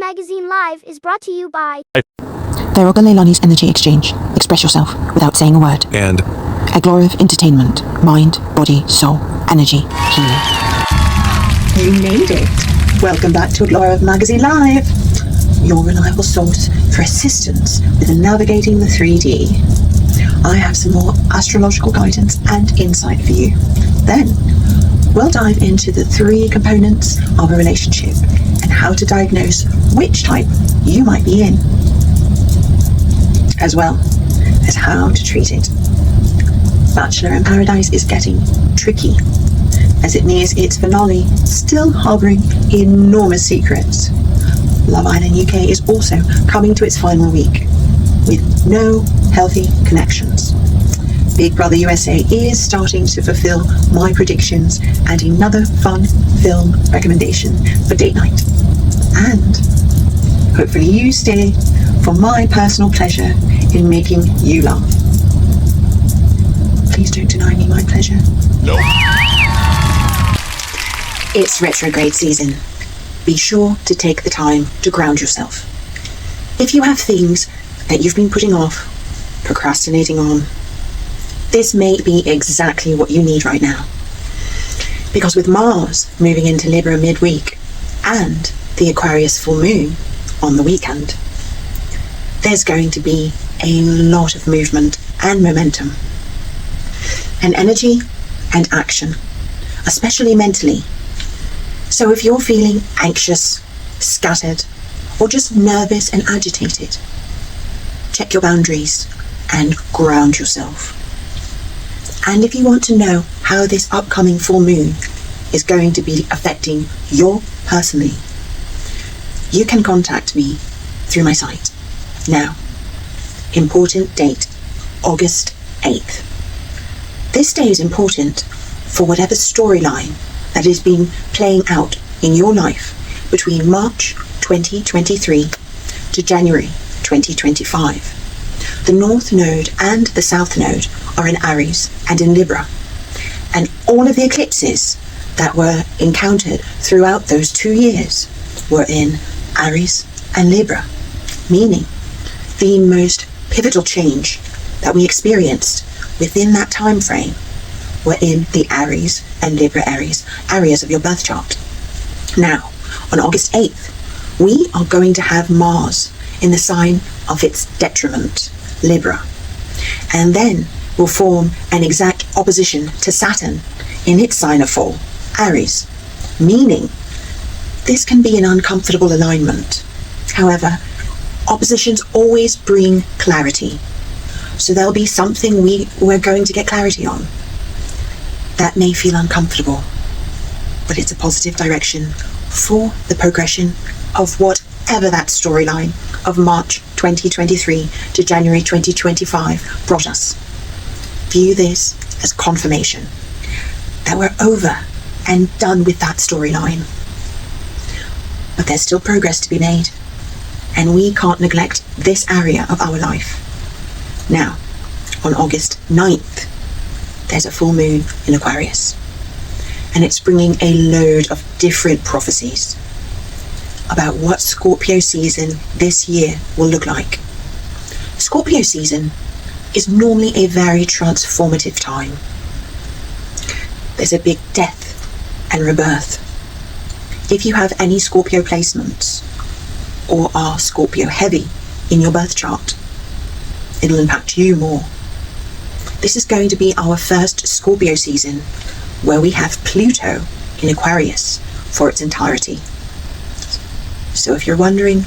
Magazine Live is brought to you by Veroga Leilani's Energy Exchange. Express yourself without saying a word. And Aglorev Entertainment. Mind, body, soul, energy, healing. You made it. Welcome back to Aglorev Magazine Live, your reliable source for assistance with navigating the 3D. I have some more astrological guidance and insight for you. Then, we'll dive into the 3 components of a relationship and how to diagnose which type you might be in, as well as how to treat it. Bachelor in Paradise is getting tricky as it nears its finale, still harbouring enormous secrets. Love Island UK is also coming to its final week with no healthy connections. Big Brother USA is starting to fulfill my predictions and another fun film recommendation for date night. And hopefully you stay for my personal pleasure in making you laugh. Please don't deny me my pleasure. no. It's retrograde season. Be sure to take the time to ground yourself. If you have things that you've been putting off, procrastinating on, this may be exactly what you need right now. Because with Mars moving into Libra midweek and the Aquarius full moon on the weekend, there's going to be a lot of movement and momentum, and energy and action, especially mentally. So if you're feeling anxious, scattered, or just nervous and agitated, check your boundaries and ground yourself. And if you want to know how this upcoming full moon is going to be affecting you personally, you can contact me through my site. Now, important date, August 8th. This day is important for whatever storyline that has been playing out in your life between March 2023 to January 2025. The North Node and the South Node are in Aries and in Libra, and all of the eclipses that were encountered throughout those 2 years were in Aries and Libra, meaning the most pivotal change that we experienced within that time frame were in the Aries and Libra areas of your birth chart. Now, on August 8th, we are going to have Mars in the sign of its detriment, Libra, and then will form an exact opposition to Saturn in its sign of fall, Aries, meaning this can be an uncomfortable alignment. However, oppositions always bring clarity. So there'll be something we're going to get clarity on. That may feel uncomfortable, but it's a positive direction for the progression of whatever that storyline of March 2023 to January 2025 brought us. View this as confirmation that we're over and done with that storyline. But there's still progress to be made, and we can't neglect this area of our life. Now, on August 9th, there's a full moon in Aquarius, and it's bringing a load of different prophecies about what Scorpio season this year will look like. Scorpio season is normally a very transformative time. There's a big death and rebirth. If you have any Scorpio placements or are Scorpio heavy in your birth chart, it'll impact you more. This is going to be our first Scorpio season where we have Pluto in Aquarius for its entirety. So if you're wondering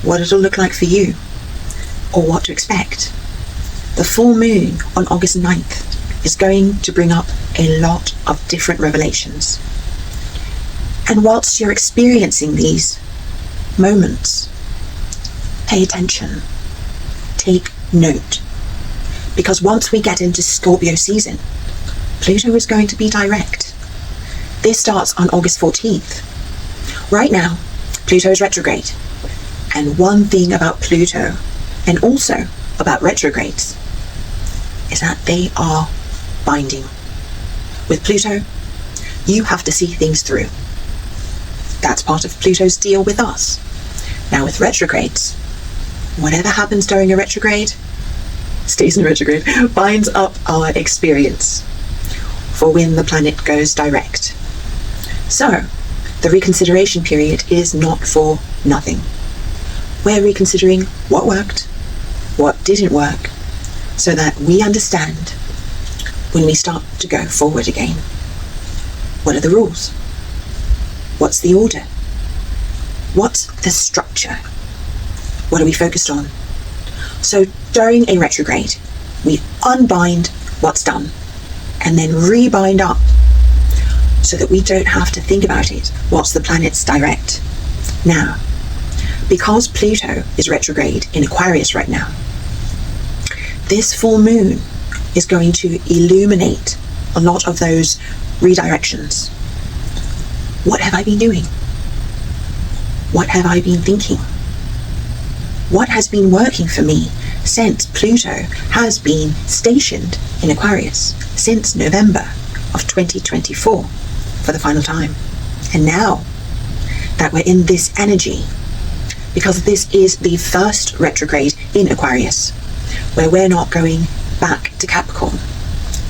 what it'll look like for you or what to expect, the full moon on August 9th is going to bring up a lot of different revelations. And whilst you're experiencing these moments, pay attention, take note, because once we get into Scorpio season, Pluto is going to be direct. This starts on August 14th. Right now, Pluto is retrograde, and one thing about Pluto, and also about retrogrades, is that they are binding. With Pluto, you have to see things through. That's part of Pluto's deal with us. Now with retrogrades, whatever happens during a retrograde stays in retrograde, binds up our experience for when the planet goes direct. So the reconsideration period is not for nothing. We're reconsidering what worked, what didn't work, so that we understand when we start to go forward again. What are the rules? What's the order? What's the structure? What are we focused on? So during a retrograde, we unbind what's done and then rebind up so that we don't have to think about it whilst the planet's direct. Now, because Pluto is retrograde in Aquarius right now, this full moon is going to illuminate a lot of those redirections. What have I been doing? What have I been thinking? What has been working for me since Pluto has been stationed in Aquarius since November of 2024 for the final time? And now that we're in this energy, because this is the first retrograde in Aquarius, where we're not going back to Capricorn,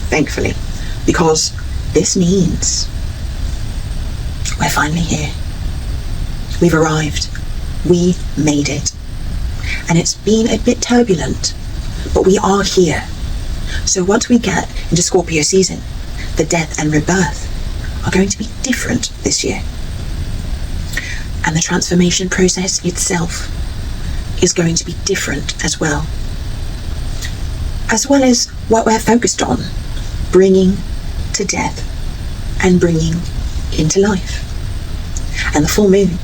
thankfully, because this means we're finally here. We've arrived. We made it. And it's been a bit turbulent, but we are here. So once we get into Scorpio season, the death and rebirth are going to be different this year. And the transformation process itself is going to be different as well as what we're focused on, bringing to death and bringing into life. And the full moon,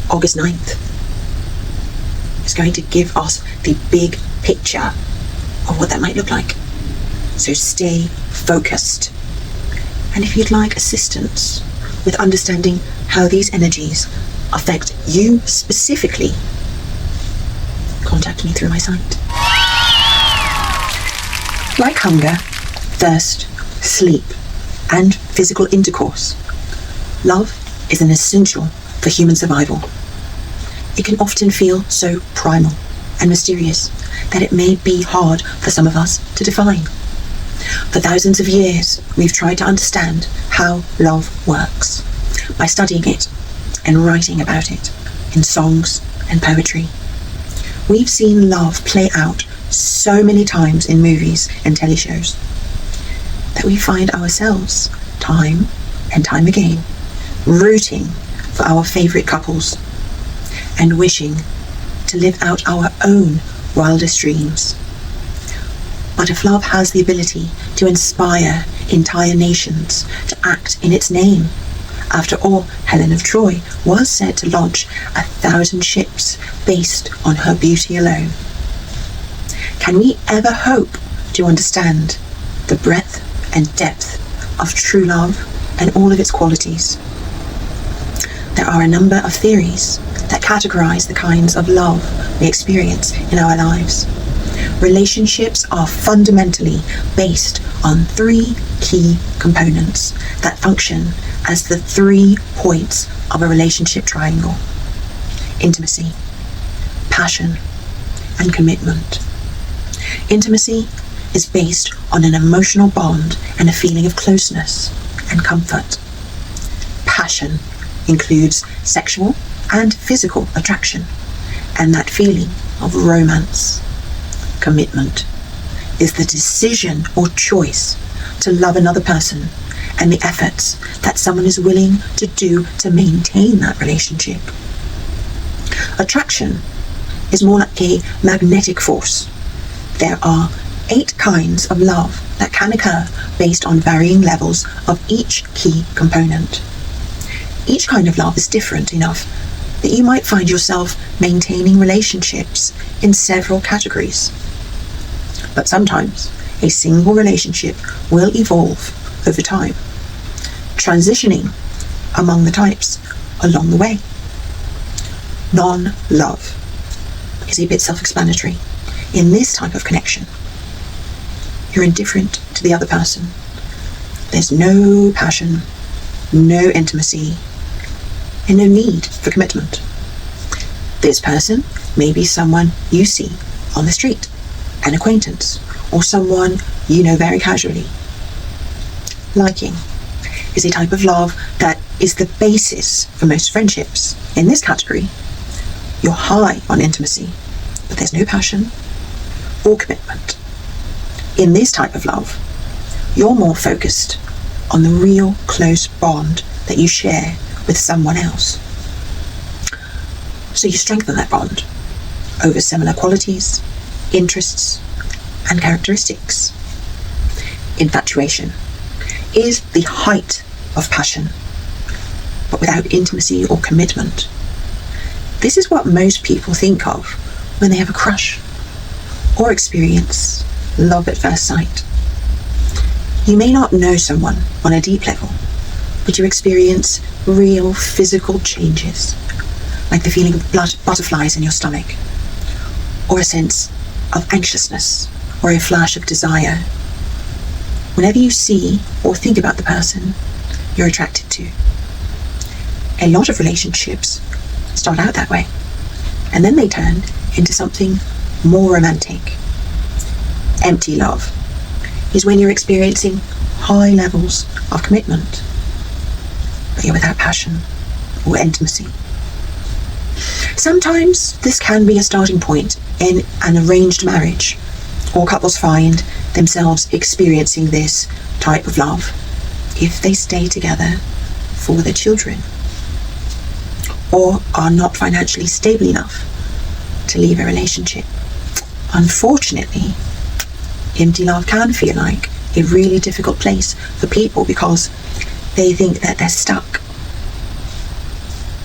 August 9th, is going to give us the big picture of what that might look like. So stay focused. And if you'd like assistance with understanding how these energies affect you specifically, contact me through my site. Like hunger, thirst, sleep, and physical intercourse, love is an essential for human survival. It can often feel so primal and mysterious that it may be hard for some of us to define. For thousands of years, we've tried to understand how love works by studying it and writing about it in songs and poetry. We've seen love play out so many times in movies and teleshows that we find ourselves time and time again rooting for our favourite couples and wishing to live out our own wildest dreams. But if love has the ability to inspire entire nations to act in its name, after all, Helen of Troy was said to launch 1,000 ships based on her beauty alone. Can we ever hope to understand the breadth and depth of true love and all of its qualities? There are a number of theories that categorize the kinds of love we experience in our lives. Relationships are fundamentally based on 3 key components that function as the 3 points of a relationship triangle: intimacy, passion, and commitment. Intimacy is based on an emotional bond and a feeling of closeness and comfort. Passion includes sexual and physical attraction and that feeling of romance. Commitment is the decision or choice to love another person and the efforts that someone is willing to do to maintain that relationship. Attraction is more like a magnetic force. There are 8 kinds of love that can occur based on varying levels of each key component. Each kind of love is different enough that you might find yourself maintaining relationships in several categories. But sometimes a single relationship will evolve over time, transitioning among the types along the way. Non-love is a bit self-explanatory. In this type of connection, you're indifferent to the other person. There's no passion, no intimacy, and no need for commitment. This person may be someone you see on the street, an acquaintance, or someone you know very casually. Liking is a type of love that is the basis for most friendships. In this category, you're high on intimacy, but there's no passion or commitment. In this type of love, you're more focused on the real close bond that you share with someone else. So you strengthen that bond over similar qualities, interests, and characteristics. Infatuation is the height of passion, but without intimacy or commitment. This is what most people think of when they have a crush or experience love at first sight. You may not know someone on a deep level, but you experience real physical changes, like the feeling of butterflies in your stomach, or a sense of anxiousness, or a flash of desire. Whenever you see or think about the person you're attracted to. A lot of relationships start out that way, and then they turn into something more romantic. Empty love is when you're experiencing high levels of commitment, but you're without passion or intimacy. Sometimes this can be a starting point in an arranged marriage, or couples find themselves experiencing this type of love if they stay together for their children, or are not financially stable enough to leave a relationship. Unfortunately, empty love can feel like a really difficult place for people because they think that they're stuck.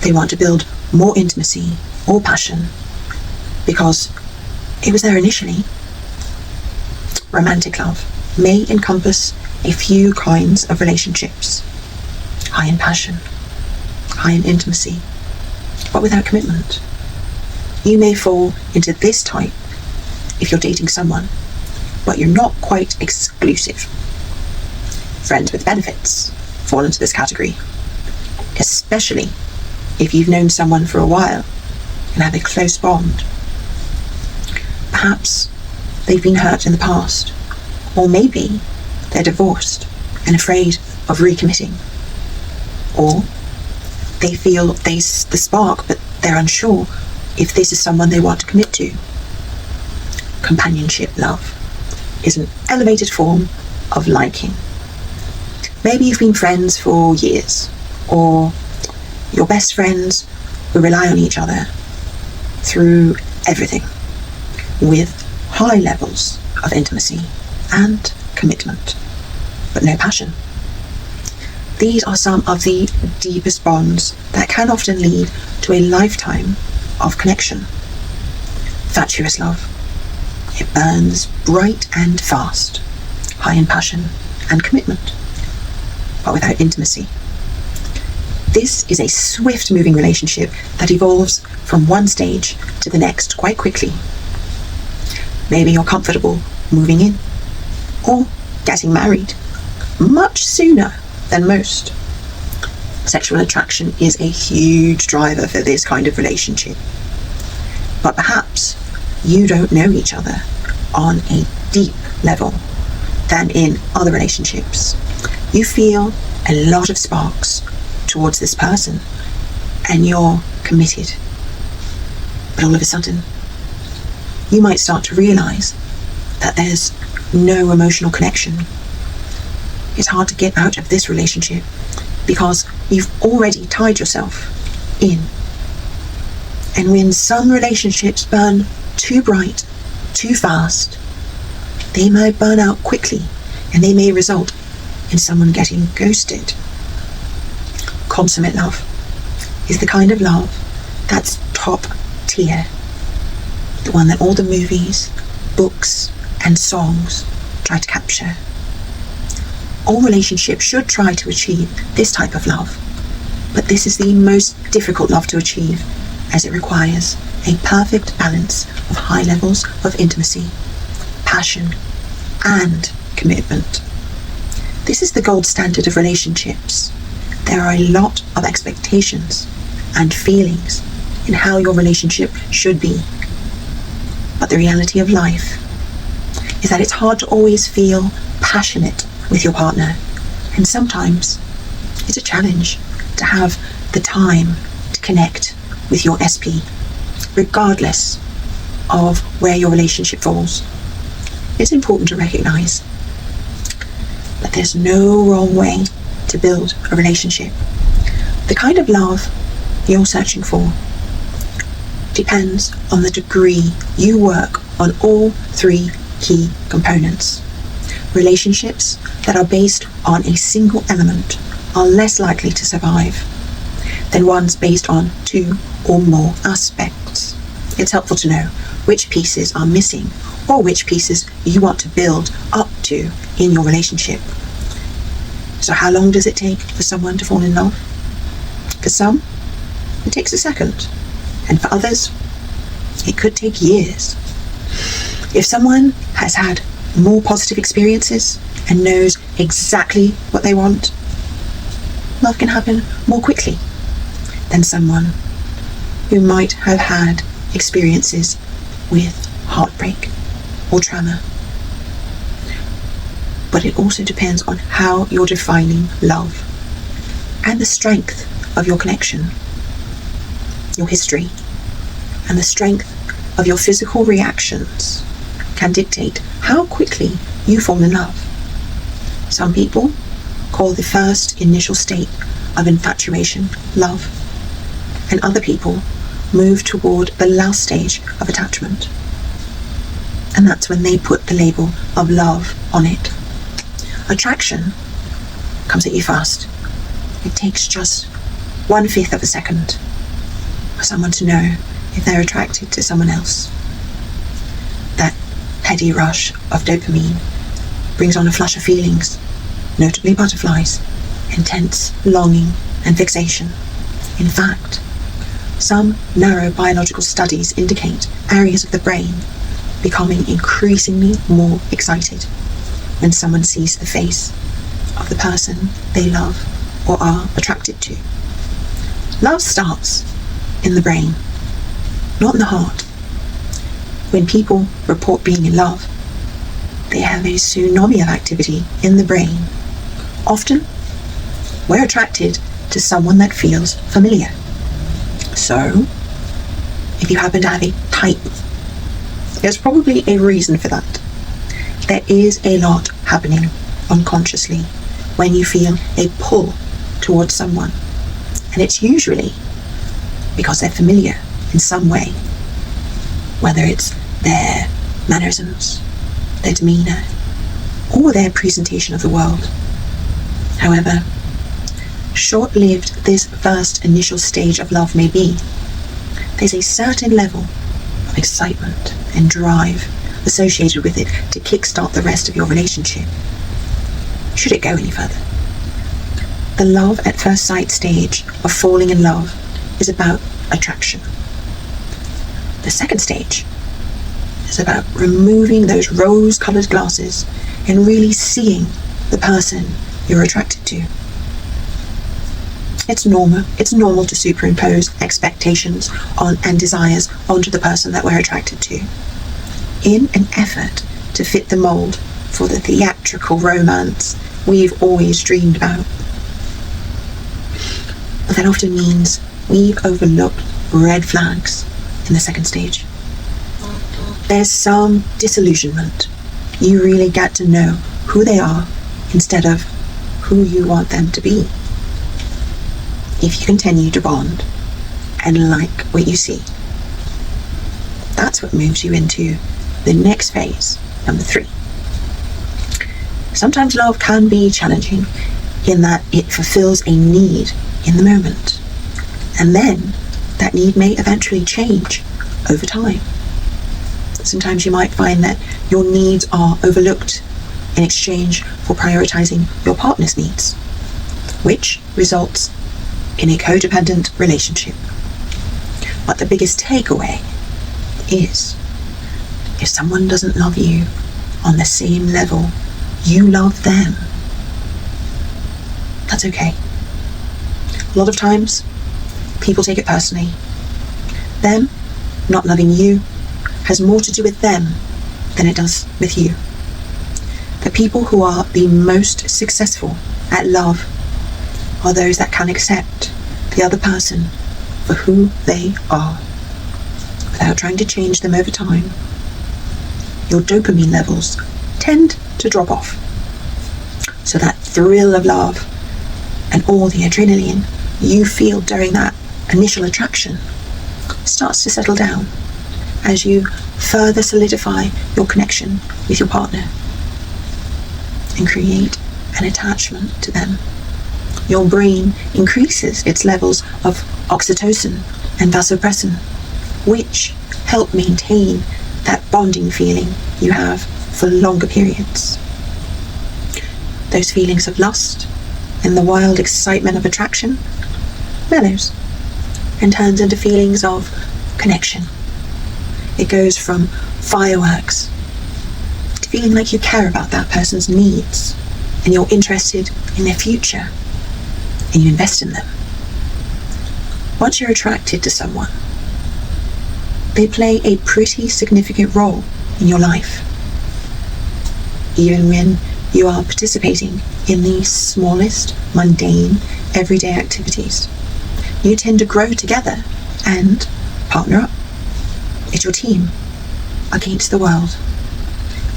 They want to build more intimacy or passion because it was there initially. Romantic love may encompass a few kinds of relationships: high in passion, high in intimacy, but without commitment. You may fall into this type if you're dating someone, but you're not quite exclusive. Friends with benefits fall into this category, especially if you've known someone for a while and have a close bond. Perhaps they've been hurt in the past, or maybe they're divorced and afraid of recommitting, or they feel the spark but they're unsure if this is someone they want to commit to. Companionship love is an elevated form of liking. Maybe you've been friends for years, or you're best friends who rely on each other through everything, with high levels of intimacy and commitment, but no passion. These are some of the deepest bonds that can often lead to a lifetime of connection. Fatuous love. It burns bright and fast, high in passion and commitment, but without intimacy. This is a swift-moving relationship that evolves from one stage to the next quite quickly. Maybe you're comfortable moving in or getting married much sooner than most. Sexual attraction is a huge driver for this kind of relationship. But perhaps you don't know each other on a deep level than in other relationships. You feel a lot of sparks towards this person and you're committed. But all of a sudden, you might start to realize that there's no emotional connection. It's hard to get out of this relationship because you've already tied yourself in. And when some relationships burn too bright, too fast, they may burn out quickly and they may result in someone getting ghosted. Consummate love is the kind of love that's top tier. The one that all the movies, books, and songs try to capture. All relationships should try to achieve this type of love, but this is the most difficult love to achieve, as it requires a perfect balance of high levels of intimacy, passion, and commitment. This is the gold standard of relationships. There are a lot of expectations and feelings in how your relationship should be. But the reality of life is that it's hard to always feel passionate with your partner, and sometimes it's a challenge to have the time to connect with your SP, regardless of where your relationship falls. It's important to recognize that there's no wrong way to build a relationship. The kind of love you're searching for depends on the degree you work on all three key components. Relationships that are based on a single element are less likely to survive than ones based on two or more aspects. It's helpful to know which pieces are missing or which pieces you want to build up to in your relationship. So how long does it take for someone to fall in love? For some, it takes a second, and for others, it could take years. If someone has had more positive experiences and knows exactly what they want, love can happen more quickly than someone who might have had experiences with heartbreak or trauma. But it also depends on how you're defining love and the strength of your connection, your history, and the strength of your physical reactions can dictate how quickly you fall in love. Some people call the first initial state of infatuation love, and other people move toward the last stage of attachment, and that's when they put the label of love on it. Attraction comes at you fast. It takes just 1/5 of a second for someone to know if they're attracted to someone else. That heady rush of dopamine brings on a flush of feelings, notably butterflies, intense longing and fixation. In fact, some narrow biological studies indicate areas of the brain becoming increasingly more excited when someone sees the face of the person they love or are attracted to. Love starts in the brain, not in the heart. When people report being in love, they have a tsunami of activity in the brain. Often, we're attracted to someone that feels familiar. So, if you happen to have a type, there's probably a reason for that. There is a lot happening unconsciously when you feel a pull towards someone, and it's usually because they're familiar in some way, whether it's their mannerisms, their demeanour, or their presentation of the world. However, short-lived this first initial stage of love may be, there's a certain level of excitement and drive associated with it to kickstart the rest of your relationship, should it go any further. The love at first sight stage of falling in love is about attraction. The second stage is about removing those rose-coloured glasses and really seeing the person you're attracted to. It's normal to superimpose expectations on and desires onto the person that we're attracted to, in an effort to fit the mould for the theatrical romance we've always dreamed about. But that often means we've overlooked red flags in the second stage. There's some disillusionment. You really get to know who they are instead of who you want them to be. If you continue to bond and like what you see, that's what moves you into the next phase, number 3. Sometimes love can be challenging in that it fulfills a need in the moment, and then that need may eventually change over time. Sometimes you might find that your needs are overlooked in exchange for prioritizing your partner's needs, which results in a codependent relationship. But the biggest takeaway is, if someone doesn't love you on the same level you love them, that's okay. A lot of times, people take it personally, them not loving you has more to do with them than it does with you. The people who are the most successful at love are those that can accept the other person for who they are without trying to change them over time. Your dopamine levels tend to drop off, so that thrill of love and all the adrenaline you feel during that initial attraction starts to settle down as you further solidify your connection with your partner and create an attachment to them. Your brain increases its levels of oxytocin and vasopressin, which help maintain that bonding feeling you have for longer periods. Those feelings of lust and the wild excitement of attraction mellows and turns into feelings of connection. It goes from fireworks to feeling like you care about that person's needs and you're interested in their future and you invest in them. Once you're attracted to someone, they play a pretty significant role in your life. Even when you are participating in the smallest, mundane, everyday activities, you tend to grow together and partner up. It's your team against the world.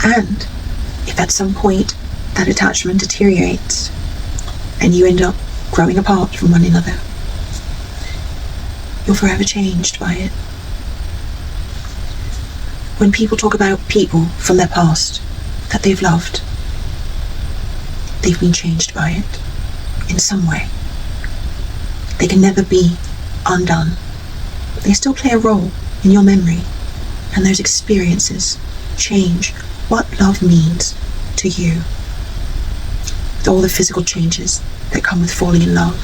And if at some point that attachment deteriorates and you end up growing apart from one another, you're forever changed by it. When people talk about people from their past that they've loved, they've been changed by it in some way. They can never be undone. They still play a role in your memory, and those experiences change what love means to you. With all the physical changes that come with falling in love,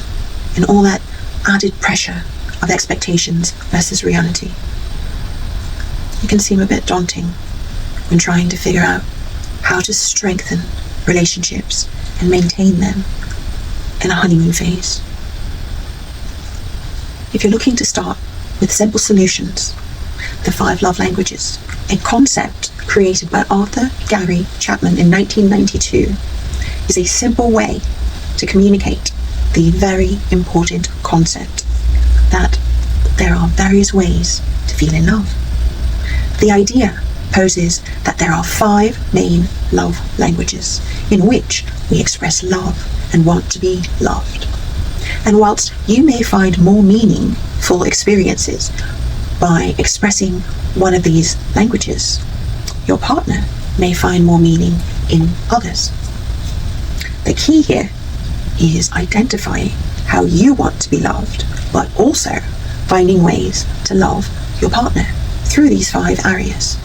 and all that added pressure of expectations versus reality, it can seem a bit daunting when trying to figure out how to strengthen relationships and maintain them in a honeymoon phase. If you're looking to start with simple solutions, the 5 love languages, a concept created by Arthur Gary Chapman in 1992, is a simple way to communicate the very important concept that there are various ways to feel in love. The idea poses that there are 5 main love languages in which we express love and want to be loved. And whilst you may find more meaningful experiences by expressing one of these languages, your partner may find more meaning in others. The key here is identifying how you want to be loved, but also finding ways to love your partner through these 5 areas.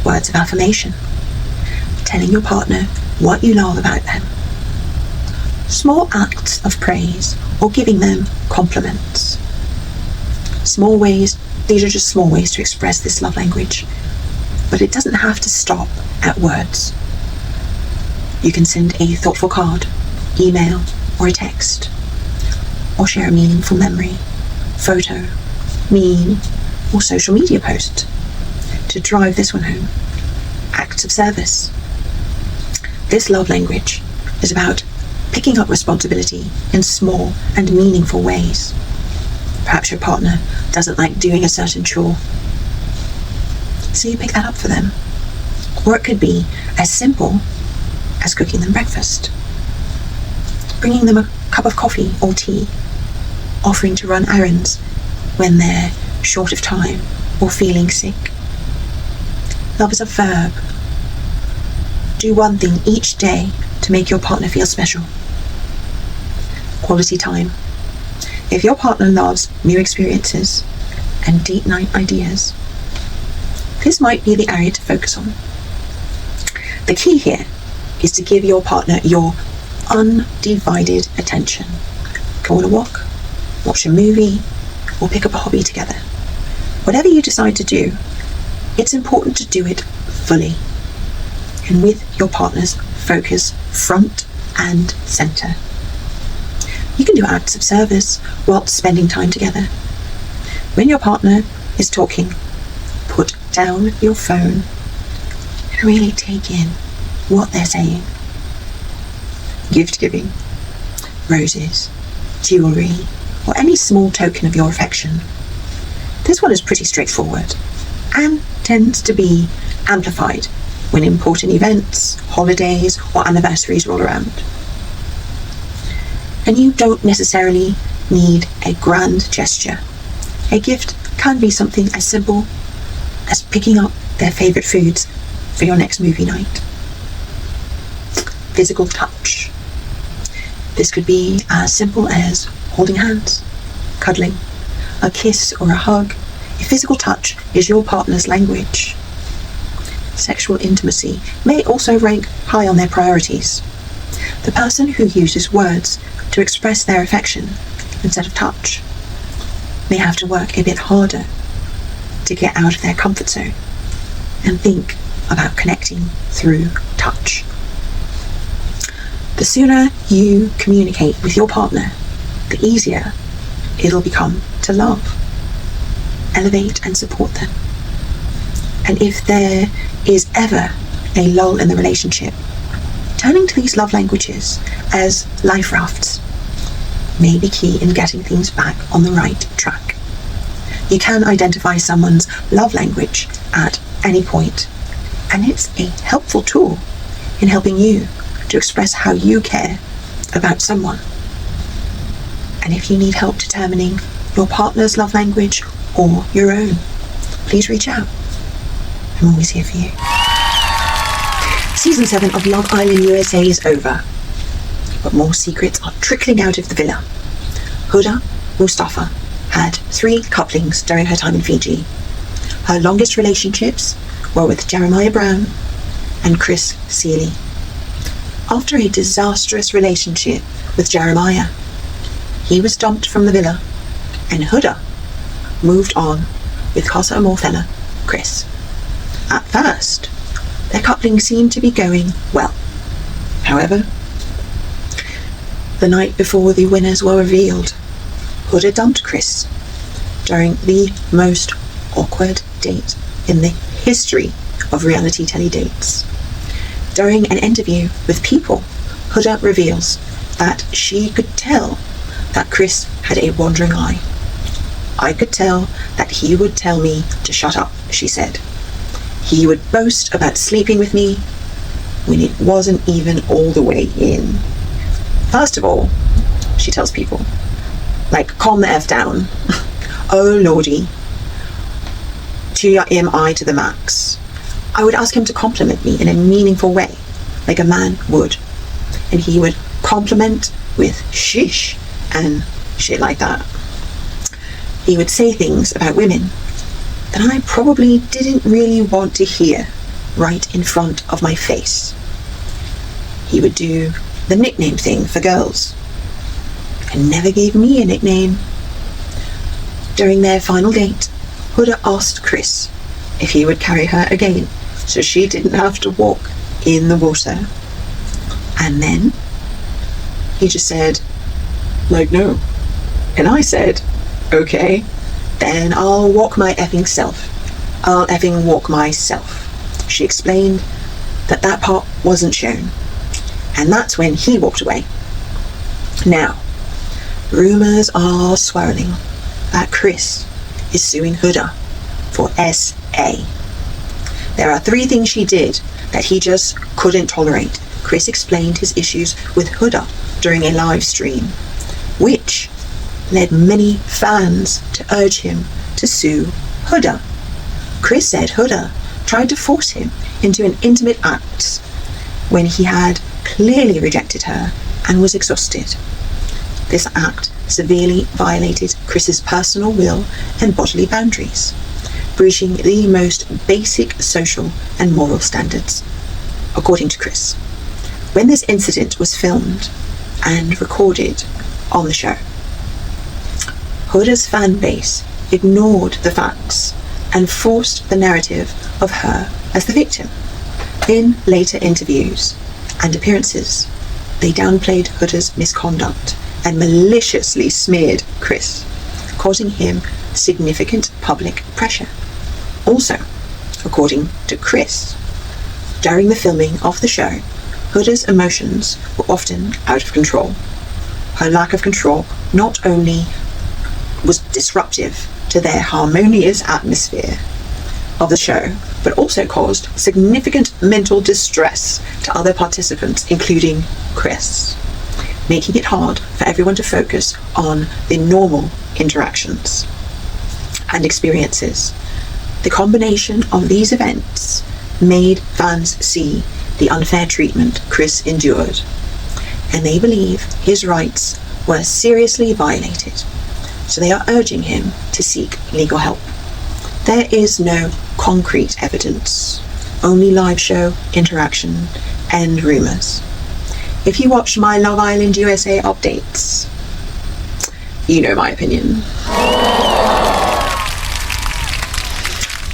Words of affirmation, telling your partner what you love about them. Small acts of praise or giving them compliments. Small ways, these are just small ways to express this love language, but it doesn't have to stop at words. You can send a thoughtful card, email, or a text, or share a meaningful memory, photo, meme, or social media post to drive this one home. Acts of service. This love language is about picking up responsibility in small and meaningful ways. Perhaps your partner doesn't like doing a certain chore, so you pick that up for them. Or it could be as simple as cooking them breakfast, bringing them a cup of coffee or tea, offering to run errands when they're short of time or feeling sick. Love is a verb. Do one thing each day to make your partner feel special. Quality time. If your partner loves new experiences and date night ideas, this might be the area to focus on. The key here is to give your partner your undivided attention. Go on a walk, watch a movie, or pick up a hobby together. Whatever you decide to do, it's important to do it fully and with your partner's focus front and center. You can do acts of service whilst spending time together. When your partner is talking, put down your phone and really take in what they're saying. Gift giving, roses, jewellery, or any small token of your affection. This one is pretty straightforward and tends to be amplified when important events, holidays, or anniversaries roll around. And you don't necessarily need a grand gesture. A gift can be something as simple as picking up their favourite foods for your next movie night. Physical touch. This could be as simple as holding hands, cuddling, a kiss or a hug. If physical touch is your partner's language. Sexual intimacy may also rank high on their priorities. The person who uses words to express their affection instead of touch may have to work a bit harder to get out of their comfort zone and think about connecting through touch. The sooner you communicate with your partner, the easier it'll become to love, elevate and support them. And if there is ever a lull in the relationship, turning to these love languages as life rafts may be key in getting things back on the right track. You can identify someone's love language at any point, and it's a helpful tool in helping you to express how you care about someone. And if you need help determining your partner's love language or your own, please reach out. I'm always here for you. Season 7 of Love Island USA is over, but more secrets are trickling out of the villa. Huda Mustafa had 3 couplings during her time in Fiji. Her longest relationships were with Jeremiah Brown and Chris Seeley. After a disastrous relationship with Jeremiah, he was dumped from the villa, and Huda moved on with Casa Amor fella Chris. At first, their coupling seemed to be going well. However, the night before the winners were revealed, Huda dumped Chris during the most awkward date in the history of reality telly dates. During an interview with People, Huda reveals that she could tell that Chris had a wandering eye. I could tell that he would tell me to shut up, she said. He would boast about sleeping with me when it wasn't even all the way in. First of all, she tells People, like, calm the F down. Oh lordy, TMI to the max. I would ask him to compliment me in a meaningful way, like a man would. And he would compliment with shish and shit like that. He would say things about women that I probably didn't really want to hear right in front of my face. He would do the nickname thing for girls and never gave me a nickname. During their final date, Huda asked Chris if he would carry her again so she didn't have to walk in the water. And then he just said, like, no. And I said, okay, then I'll walk my effing self. I'll effing walk myself. She explained that that part wasn't shown. And that's when he walked away. Now, rumours are swirling that Chris is suing Huda for SA. There are 3 things she did that he just couldn't tolerate. Chris explained his issues with Huda during a live stream, which led many fans to urge him to sue Huda. Chris said Huda tried to force him into an intimate act when he had clearly rejected her and was exhausted. This act severely violated Chris's personal will and bodily boundaries, breaching the most basic social and moral standards, according to Chris. When this incident was filmed and recorded on the show, Huda's fan base ignored the facts and forced the narrative of her as the victim. In later interviews and appearances, they downplayed Huda's misconduct and maliciously smeared Chris, causing him significant public pressure. Also, according to Chris, during the filming of the show, Huda's emotions were often out of control. Her lack of control not only was disruptive to their harmonious atmosphere of the show, but also caused significant mental distress to other participants, including Chris, making it hard for everyone to focus on the normal interactions and experiences. The combination of these events made fans see the unfair treatment Chris endured, and they believe his rights were seriously violated, so they are urging him to seek legal help. There is no concrete evidence, only live show interaction and rumours. If you watch my Love Island USA updates, you know my opinion.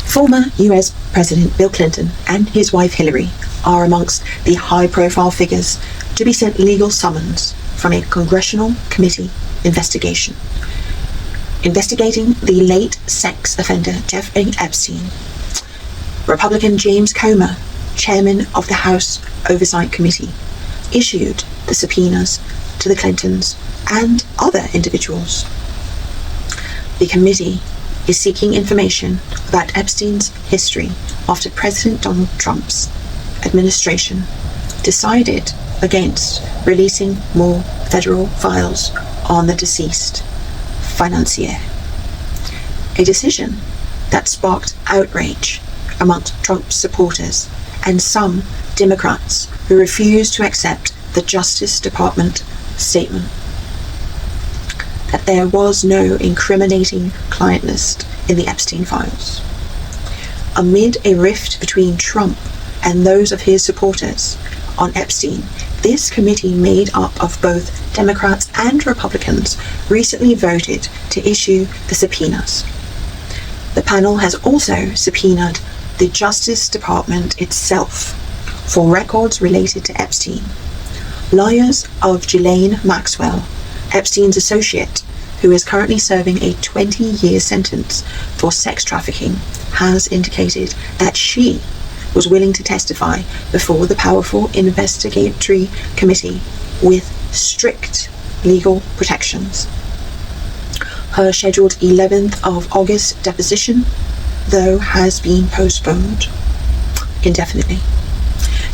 Former US President Bill Clinton and his wife Hillary are amongst the high-profile figures to be sent legal summons from a congressional committee investigation investigating the late sex offender Jeffrey Epstein. Republican James Comer, chairman of the House Oversight Committee, issued the subpoenas to the Clintons and other individuals. The committee is seeking information about Epstein's history after President Donald Trump's administration decided against releasing more federal files on the deceased financier. A decision that sparked outrage amongst Trump's supporters and some Democrats who refused to accept the Justice Department statement that there was no incriminating client list in the Epstein files. Amid a rift between Trump and those of his supporters on Epstein, this committee, made up of both Democrats and Republicans, recently voted to issue the subpoenas. The panel has also subpoenaed the Justice Department itself for records related to Epstein. Lawyers of Ghislaine Maxwell, Epstein's associate, who is currently serving a 20-year sentence for sex trafficking, has indicated that she was willing to testify before the powerful investigatory committee with strict legal protections. Her scheduled 11th of August deposition, though, has been postponed indefinitely.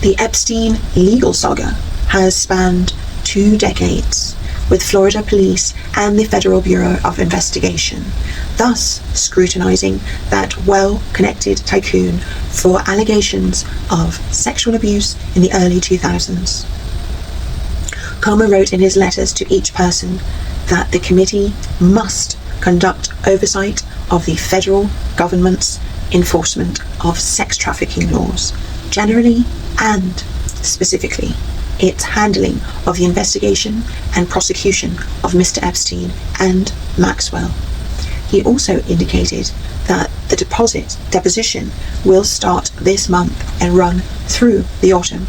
The Epstein legal saga has spanned 2 decades, with Florida police and the Federal Bureau of Investigation thus scrutinizing that well-connected tycoon for allegations of sexual abuse in the early 2000s. Comer wrote in his letters to each person that the committee must conduct oversight of the federal government's enforcement of sex trafficking laws, generally and specifically its handling of the investigation and prosecution of Mr. Epstein and Maxwell. He also indicated that the deposition will start this month and run through the autumn,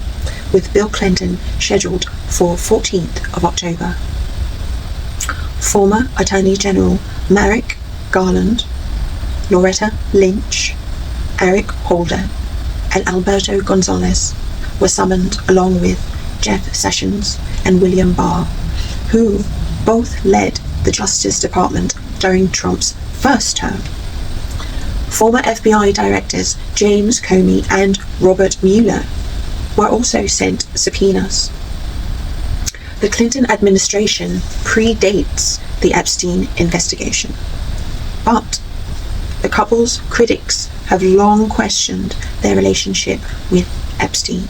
with Bill Clinton scheduled for 14th of October. Former Attorney General Merrick Garland, Loretta Lynch, Eric Holder, and Alberto Gonzalez were summoned, along with Jeff Sessions and William Barr, who both led the Justice Department during Trump's first term. Former FBI directors James Comey and Robert Mueller were also sent subpoenas. The Clinton administration predates the Epstein investigation, but the couple's critics have long questioned their relationship with Epstein.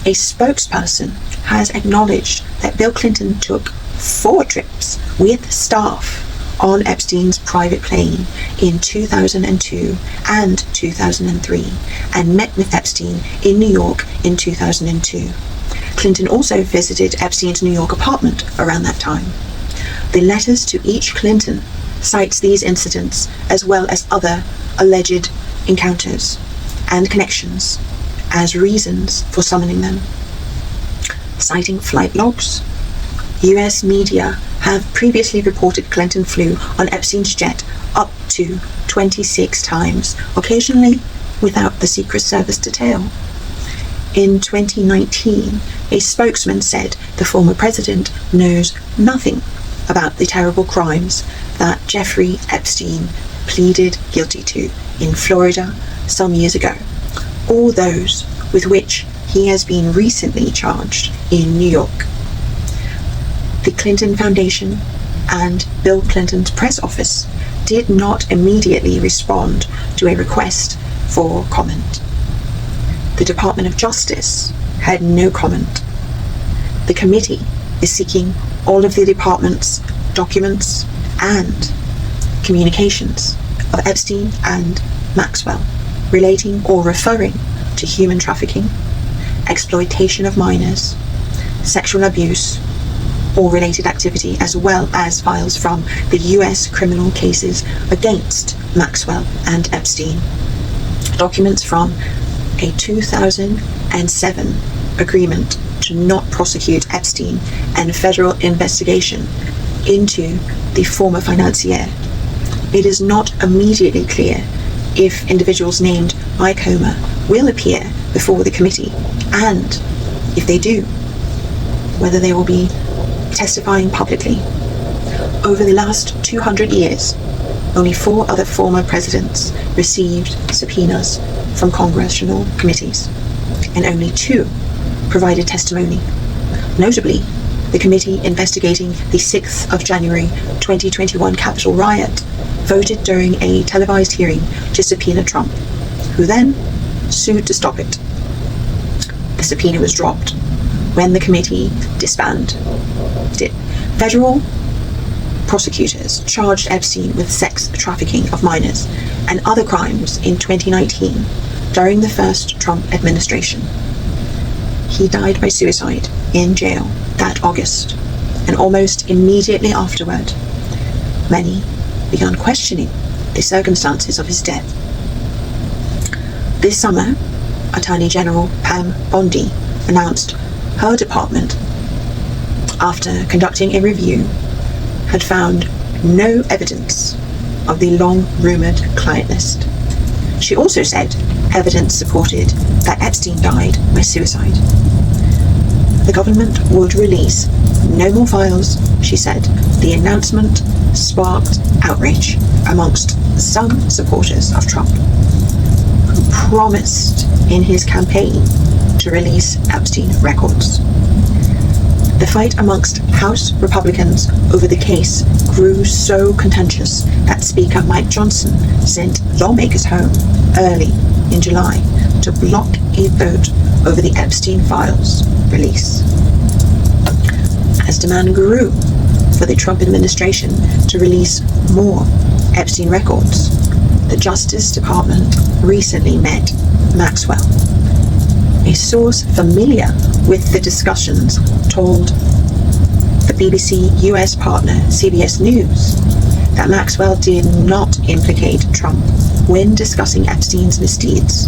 A spokesperson has acknowledged that Bill Clinton took 4 trips with staff on Epstein's private plane in 2002 and 2003, and met with Epstein in New York in 2002. Clinton also visited Epstein's New York apartment around that time. The letters to each Clinton cites these incidents, as well as other alleged encounters and connections, as reasons for summoning them. Citing flight logs, US media have previously reported Clinton flew on Epstein's jet up to 26 times, occasionally without the Secret Service detail. In 2019, a spokesman said the former president knows nothing about the terrible crimes that Jeffrey Epstein pleaded guilty to in Florida some years ago, or those with which he has been recently charged in New York. The Clinton Foundation and Bill Clinton's press office did not immediately respond to a request for comment. The Department of Justice had no comment. The committee is seeking all of the department's documents and communications of Epstein and Maxwell relating or referring to human trafficking, exploitation of minors, sexual abuse, or related activity, as well as files from the US criminal cases against Maxwell and Epstein, documents from a 2007 agreement to not prosecute Epstein and federal investigation into the former financier. It is not immediately clear if individuals named by Comer will appear before the committee, and if they do, whether they will be testifying publicly. Over the last 200 years, only 4 other former presidents received subpoenas from congressional committees, and only 2 provided testimony. Notably, the committee investigating the 6th of January 2021 Capitol riot voted during a televised hearing to subpoena Trump, who then sued to stop it. The subpoena was dropped when the committee disbanded. Federal prosecutors charged Epstein with sex trafficking of minors and other crimes in 2019 during the first Trump administration. He died by suicide in jail that August, and almost immediately afterward, many began questioning the circumstances of his death. This summer, Attorney General Pam Bondi announced her department, after conducting a review, had found no evidence of the long-rumoured client list. She also said evidence supported that Epstein died by suicide. The government would release no more files, she said. The announcement sparked outrage amongst some supporters of Trump, who promised in his campaign to release Epstein records. The fight amongst House Republicans over the case grew so contentious that Speaker Mike Johnson sent lawmakers home early in July to block a vote over the Epstein files release. As demand grew for the Trump administration to release more Epstein records, the Justice Department recently met Maxwell. A source familiar with the discussions told the BBC US partner CBS News that Maxwell did not implicate Trump when discussing Epstein's misdeeds.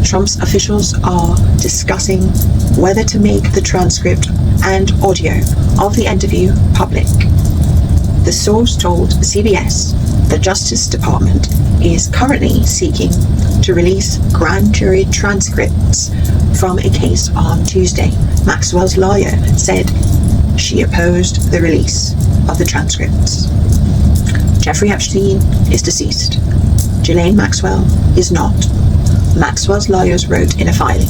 Trump's officials are discussing whether to make the transcript and audio of the interview public. The source told CBS the Justice Department is currently seeking to release grand jury transcripts from a case on Tuesday. Maxwell's lawyer said she opposed the release of the transcripts. Jeffrey Epstein is deceased. Ghislaine Maxwell is not. Maxwell's lawyers wrote in a filing,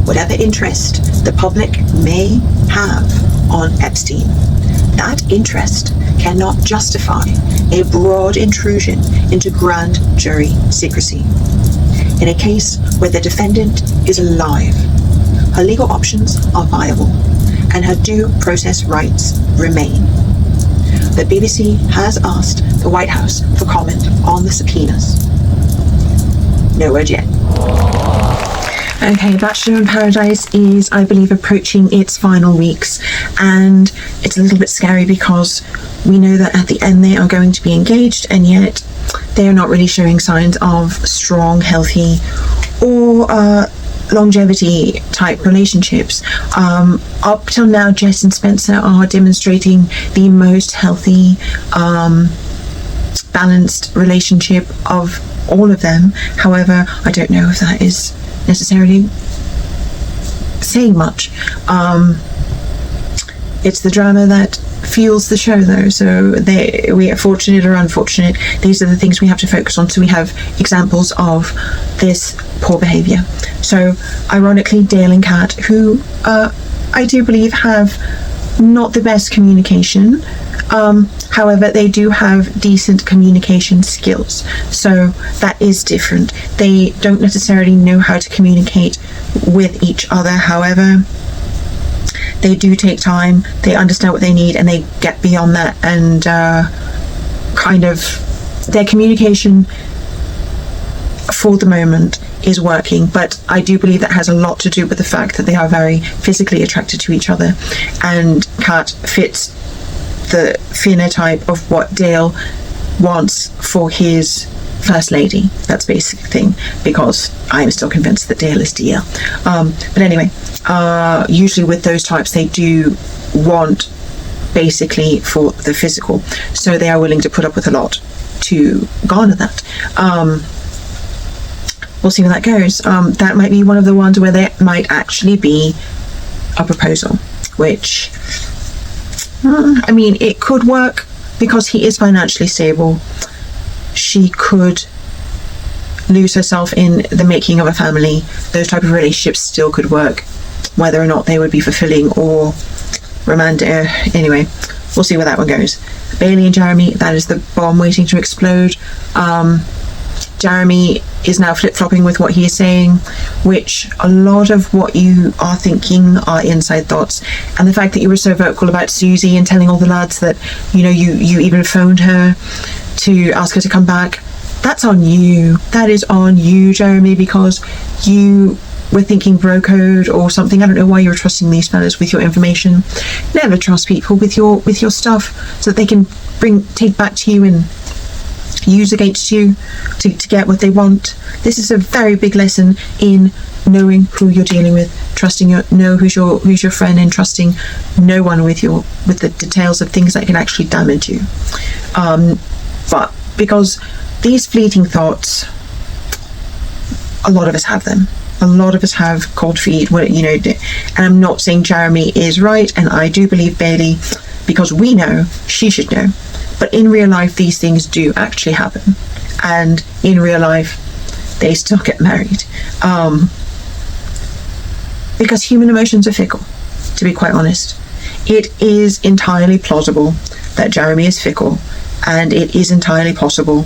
whatever interest the public may have on Epstein, that interest cannot justify a broad intrusion into grand jury secrecy. In a case where the defendant is alive, her legal options are viable and her due process rights remain. The BBC has asked the White House for comment on the subpoenas. No word yet. Okay, Bachelor in Paradise is, I believe, approaching its final weeks, and it's a little bit scary because we know that at the end they are going to be engaged, and yet they are not really showing signs of strong, healthy, or longevity type relationships. Up till now, Jess and Spencer are demonstrating the most healthy balanced relationship of all of them. However, I don't know if that is necessarily saying much. It's the drama that fuels the show, though, so we are fortunate or unfortunate. These are the things we have to focus on, so we have examples of this poor behaviour. So ironically, Dale and Kat, who I do believe have not the best communication, however they do have decent communication skills, so that is different. They don't necessarily know how to communicate with each other, however they do take time, they understand what they need, and they get beyond that, and kind of their communication for the moment is working. But I do believe that has a lot to do with the fact that they are very physically attracted to each other, and Kat fits the phenotype of what Dale wants for his first lady. That's basic thing, because I'm still convinced that Dale is DL. But anyway, usually with those types, they do want basically for the physical, so they are willing to put up with a lot to garner that. We'll see where that goes. That might be one of the ones where there might actually be a proposal, which I mean, it could work because he is financially stable. She could lose herself in the making of a family. Those type of relationships still could work, whether or not they would be fulfilling or romantic. Anyway, we'll see where that one goes. Bailey and Jeremy, that is the bomb waiting to explode. Jeremy is now flip-flopping with what he is saying, which a lot of what you are thinking are inside thoughts. And the fact that you were so vocal about Susie and telling all the lads that, you know, you even phoned her to ask her to come back, that's on you. That is on you, Jeremy, because you were thinking bro code or something. I don't know why you were trusting these fellas with your information. Never trust people with your stuff so that they can take back to you and use against you to get what they want. This is a very big lesson in knowing who you're dealing with, trusting know who's your friend, and trusting no one with the details of things that can actually damage you. But because these fleeting thoughts, a lot of us have them. A lot of us have cold feet, and I'm not saying Jeremy is right, and I do believe Bailey, because we know, she should know. But in real life, these things do actually happen, and in real life, they still get married, because human emotions are fickle. To be quite honest, it is entirely plausible that Jeremy is fickle, and it is entirely possible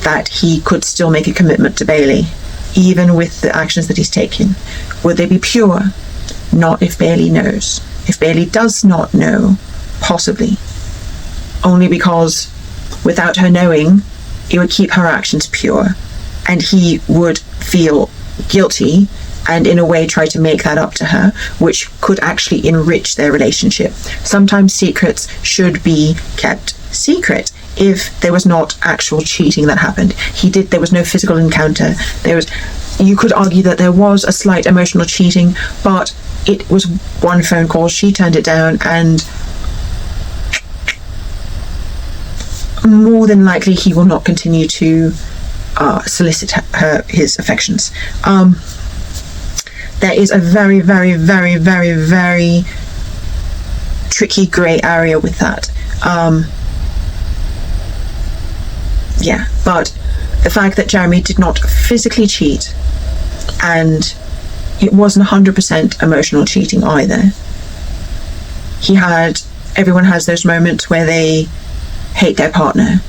that he could still make a commitment to Bailey, even with the actions that he's taken. Would they be pure? Not if Bailey knows. If Bailey does not know, possibly. Only because without her knowing, it would keep her actions pure, and he would feel guilty and in a way try to make that up to her, which could actually enrich their relationship. Sometimes secrets should be kept secret if there was not actual cheating that happened. There was no physical encounter. You could argue that there was a slight emotional cheating, but it was one phone call. She turned it down, and more than likely he will not continue to solicit his affections. There is a very, very, very, very, very tricky grey area with that. But the fact that Jeremy did not physically cheat, and it wasn't 100% emotional cheating either. Everyone has those moments where they hate their partner.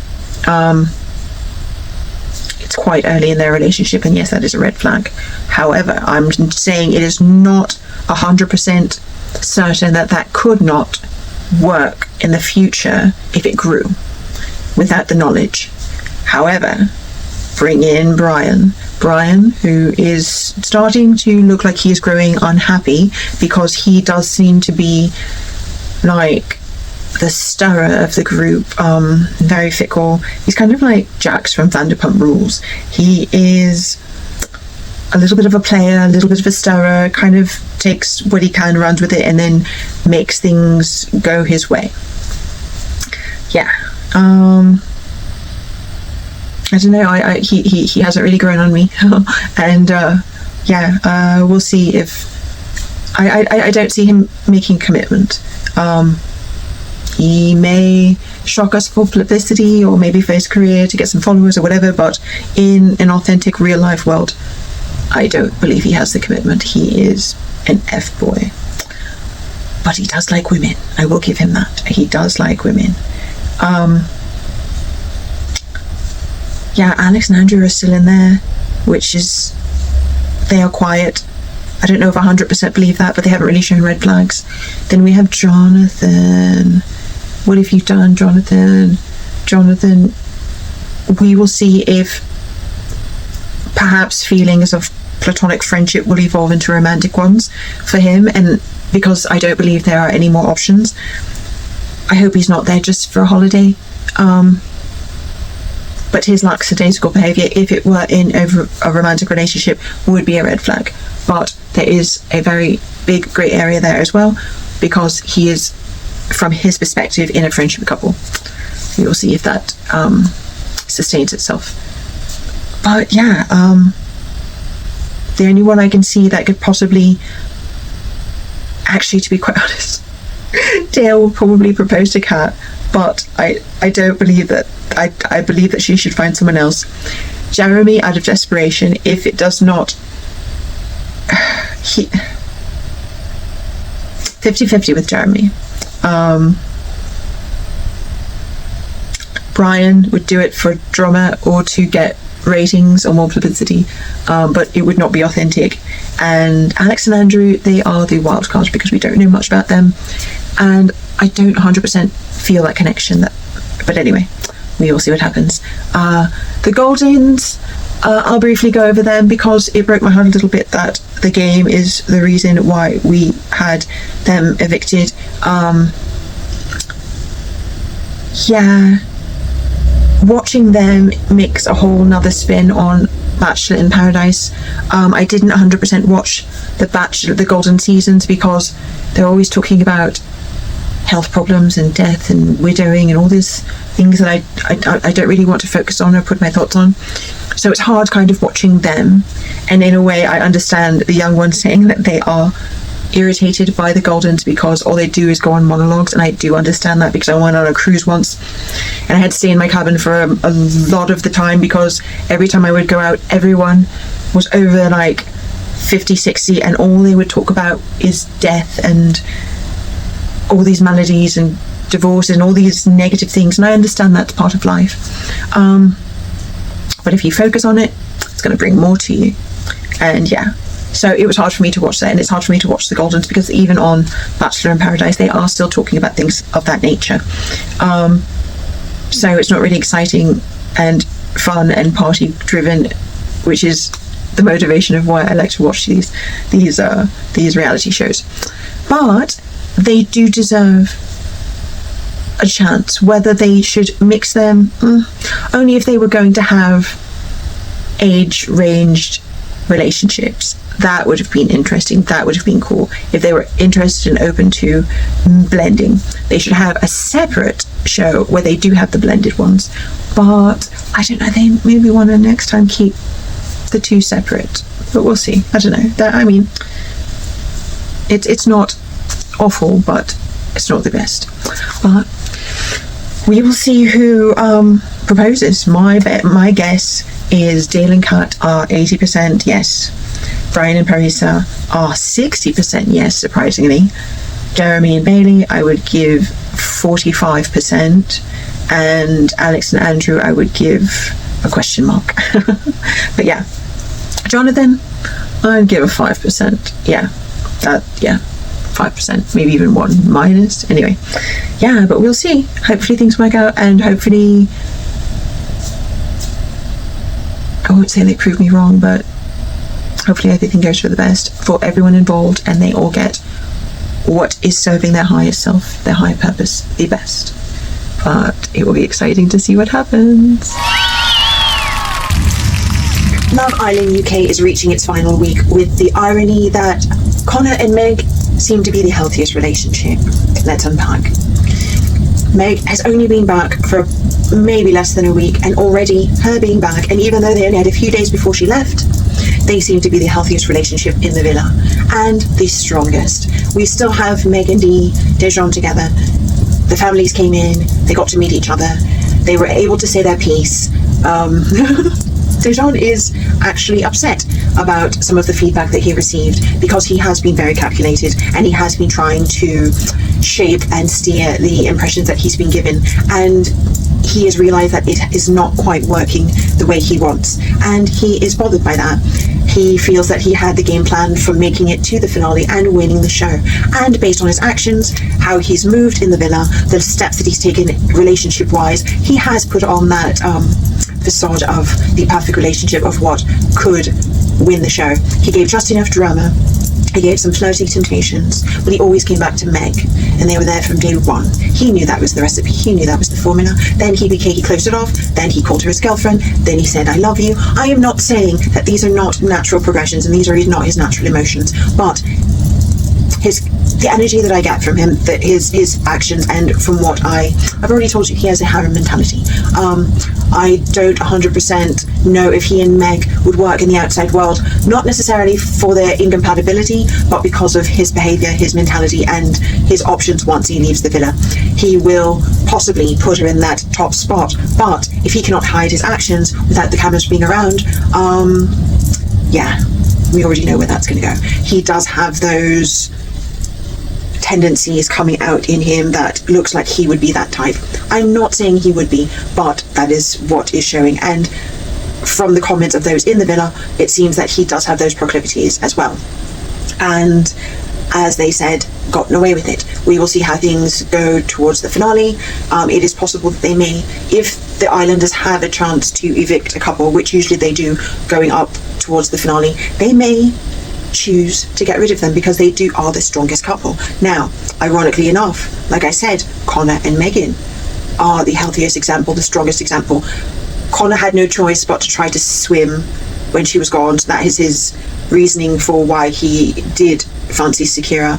It's quite early in their relationship, and yes, that is a red flag. However, I'm saying it is not 100% certain that could not work in the future if it grew without the knowledge. However, bring in Brian, who is starting to look like he is growing unhappy, because he does seem to be like the stirrer of the group, very fickle. He's kind of like Jax from Vanderpump Rules. He is a little bit of a player, a little bit of a stirrer, kind of takes what he can, runs with it, and then makes things go his way. I don't know. He hasn't really grown on me, and we'll see if I don't see him making commitment. He may shock us for publicity or maybe for his career to get some followers or whatever, but in an authentic real life world, I don't believe he has the commitment. He is an F-boy. But he does like women. I will give him that. He does like women. Alex and Andrew are still in there, which is, they are quiet. I don't know if I 100% believe that, but they haven't really shown red flags. Then we have Jonathan. What have you done, Jonathan? Jonathan, we will see if perhaps feelings of platonic friendship will evolve into romantic ones for him, and because I don't believe there are any more options, I hope he's not there just for a holiday. But his lackadaisical behaviour, if it were in a romantic relationship, would be a red flag. But there is a very big grey area there as well, because he is, from his perspective, in a friendship couple. We will see if that sustains itself. But the only one I can see that could possibly, actually, to be quite honest, Dale will probably propose to Kat, but I don't believe that. I believe that she should find someone else. Jeremy, out of desperation, if it does not, 50-50 with Jeremy. Brian would do it for drama or to get ratings or more publicity, but it would not be authentic. And Alex and Andrew, they are the wild cards because we don't know much about them, and I don't 100% feel that connection. But anyway, we will see what happens. The Goldens, I'll briefly go over them because it broke my heart a little bit that the game is the reason why we had them evicted. Watching them makes a whole nother spin on Bachelor in Paradise. I didn't 100% watch the Golden seasons because they're always talking about health problems and death and widowing and all these things that I don't really want to focus on or put my thoughts on. So it's hard kind of watching them, and in a way I understand the young ones saying that they are irritated by the Goldens because all they do is go on monologues, and I do understand that because I went on a cruise once and I had to stay in my cabin for a lot of the time because every time I would go out everyone was over like 50-60 and all they would talk about is death and all these maladies and divorce and all these negative things, and I understand that's part of life, but if you focus on it, it's going to bring more to you. And so it was hard for me to watch that, and it's hard for me to watch the Goldens because even on Bachelor in Paradise they are still talking about things of that nature, so it's not really exciting and fun and party driven, which is the motivation of why I like to watch these reality shows. But they do deserve a chance. Whether they should mix them, only if they were going to have age-ranged relationships. That would have been interesting. That would have been cool. If they were interested and open to blending, they should have a separate show where they do have the blended ones. But I don't know, they maybe want to next time keep the two separate, but we'll see. I don't know. I mean, it's not awful, but it's not the best. But we will see who proposes. My guess is Dale and Kat are 80% yes. Brian and Parisa are 60% yes, surprisingly. Jeremy and Bailey, I would give 45%. And Alex and Andrew, I would give a question mark. But Jonathan, I'd give a 5%. 5%, maybe even 1 minus. Anyway, but we'll see. Hopefully things work out, and hopefully, I won't say they prove me wrong, but hopefully everything goes for the best for everyone involved and they all get what is serving their higher self, their higher purpose, the best. But it will be exciting to see what happens. Love Island UK is reaching its final week, with the irony that Connor and Meg seem to be the healthiest relationship. Let's unpack. Meg has only been back for maybe less than a week, and already her being back, and even though they only had a few days before she left, they seem to be the healthiest relationship in the villa and the strongest. We still have Meg and Dejan together. The families came in, they got to meet each other, they were able to say their piece. Dejan is actually upset about some of the feedback that he received, because he has been very calculated and he has been trying to shape and steer the impressions that he's been given, and he has realized that it is not quite working the way he wants, and he is bothered by that. He feels that he had the game plan for making it to the finale and winning the show, and based on his actions, how he's moved in the villa, the steps that he's taken relationship wise, he has put on that facade of the perfect relationship of what could win the show. He gave just enough drama, he gave some flirty temptations, but he always came back to Meg, and they were there from day one. He knew that was the recipe, he knew that was the formula. Then he closed it off, then he called her his girlfriend, then he said I love you. I am not saying that these are not natural progressions and these are not his natural emotions, but the energy that I get from him, that his actions, and from what I've already told you, he has a harem mentality. I don't 100% know if he and Meg would work in the outside world, not necessarily for their incompatibility, but because of his behavior, his mentality, and his options once he leaves the villa. He will possibly put her in that top spot, but if he cannot hide his actions without the cameras being around, yeah, we already know where that's going to go. He does have those tendencies coming out in him that looks like he would be that type. I'm not saying he would be, but that is what is showing, and from the comments of those in the villa, it seems that he does have those proclivities as well, and as they said, gotten away with it. We will see how things go towards the finale. It is possible that they may, if the islanders have a chance to evict a couple, which usually they do going up towards the finale, they may choose to get rid of them because they are the strongest couple. Now, ironically enough, like I said, Connor and Megan are the healthiest example, the strongest example. Connor had no choice but to try to swim when she was gone, so that is his reasoning for why he did fancy Sakura.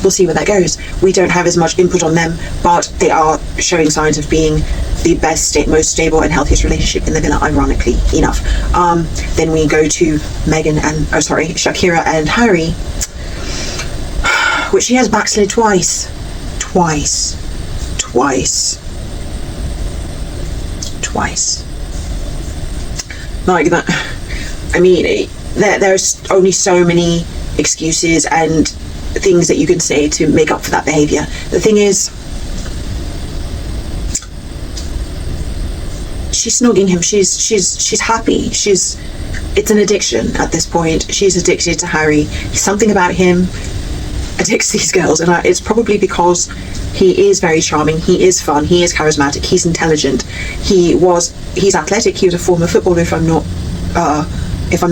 We'll see where that goes. We don't have as much input on them, but they are showing signs of being the best, most stable and healthiest relationship in the villa, ironically enough. Then we go to Shakira and Harry, which she has backslid twice. Like that. I mean, there's only so many excuses and things that you can say to make up for that behavior. The thing is, she's snogging him. She's happy. It's an addiction at this point. She's addicted to Harry. Something about him addicts these girls, and it's probably because he is very charming, he is fun, he is charismatic, he's intelligent, he's athletic, he was a former footballer if I'm not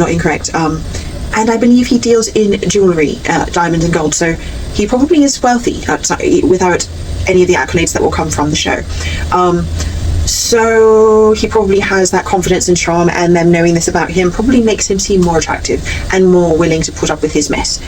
incorrect, and I believe he deals in jewellery, diamond and gold, so he probably is wealthy without any of the accolades that will come from the show. So he probably has that confidence and charm, and them knowing this about him probably makes him seem more attractive and more willing to put up with his mess.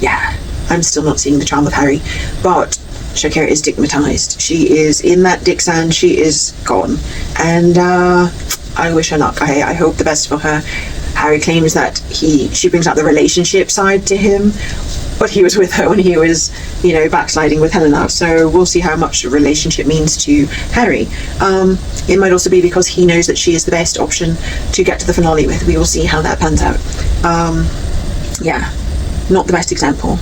Yeah, I'm still not seeing the charm of Harry, but Shakira is stigmatized. She is in that dick sand, she is gone, and I wish her luck. I hope the best for her. Harry claims that she brings out the relationship side to him, but he was with her when he was, backsliding with Helena, so we'll see how much a relationship means to Harry. It might also be because he knows that she is the best option to get to the finale with. We will see how that pans out. Yeah, not the best example.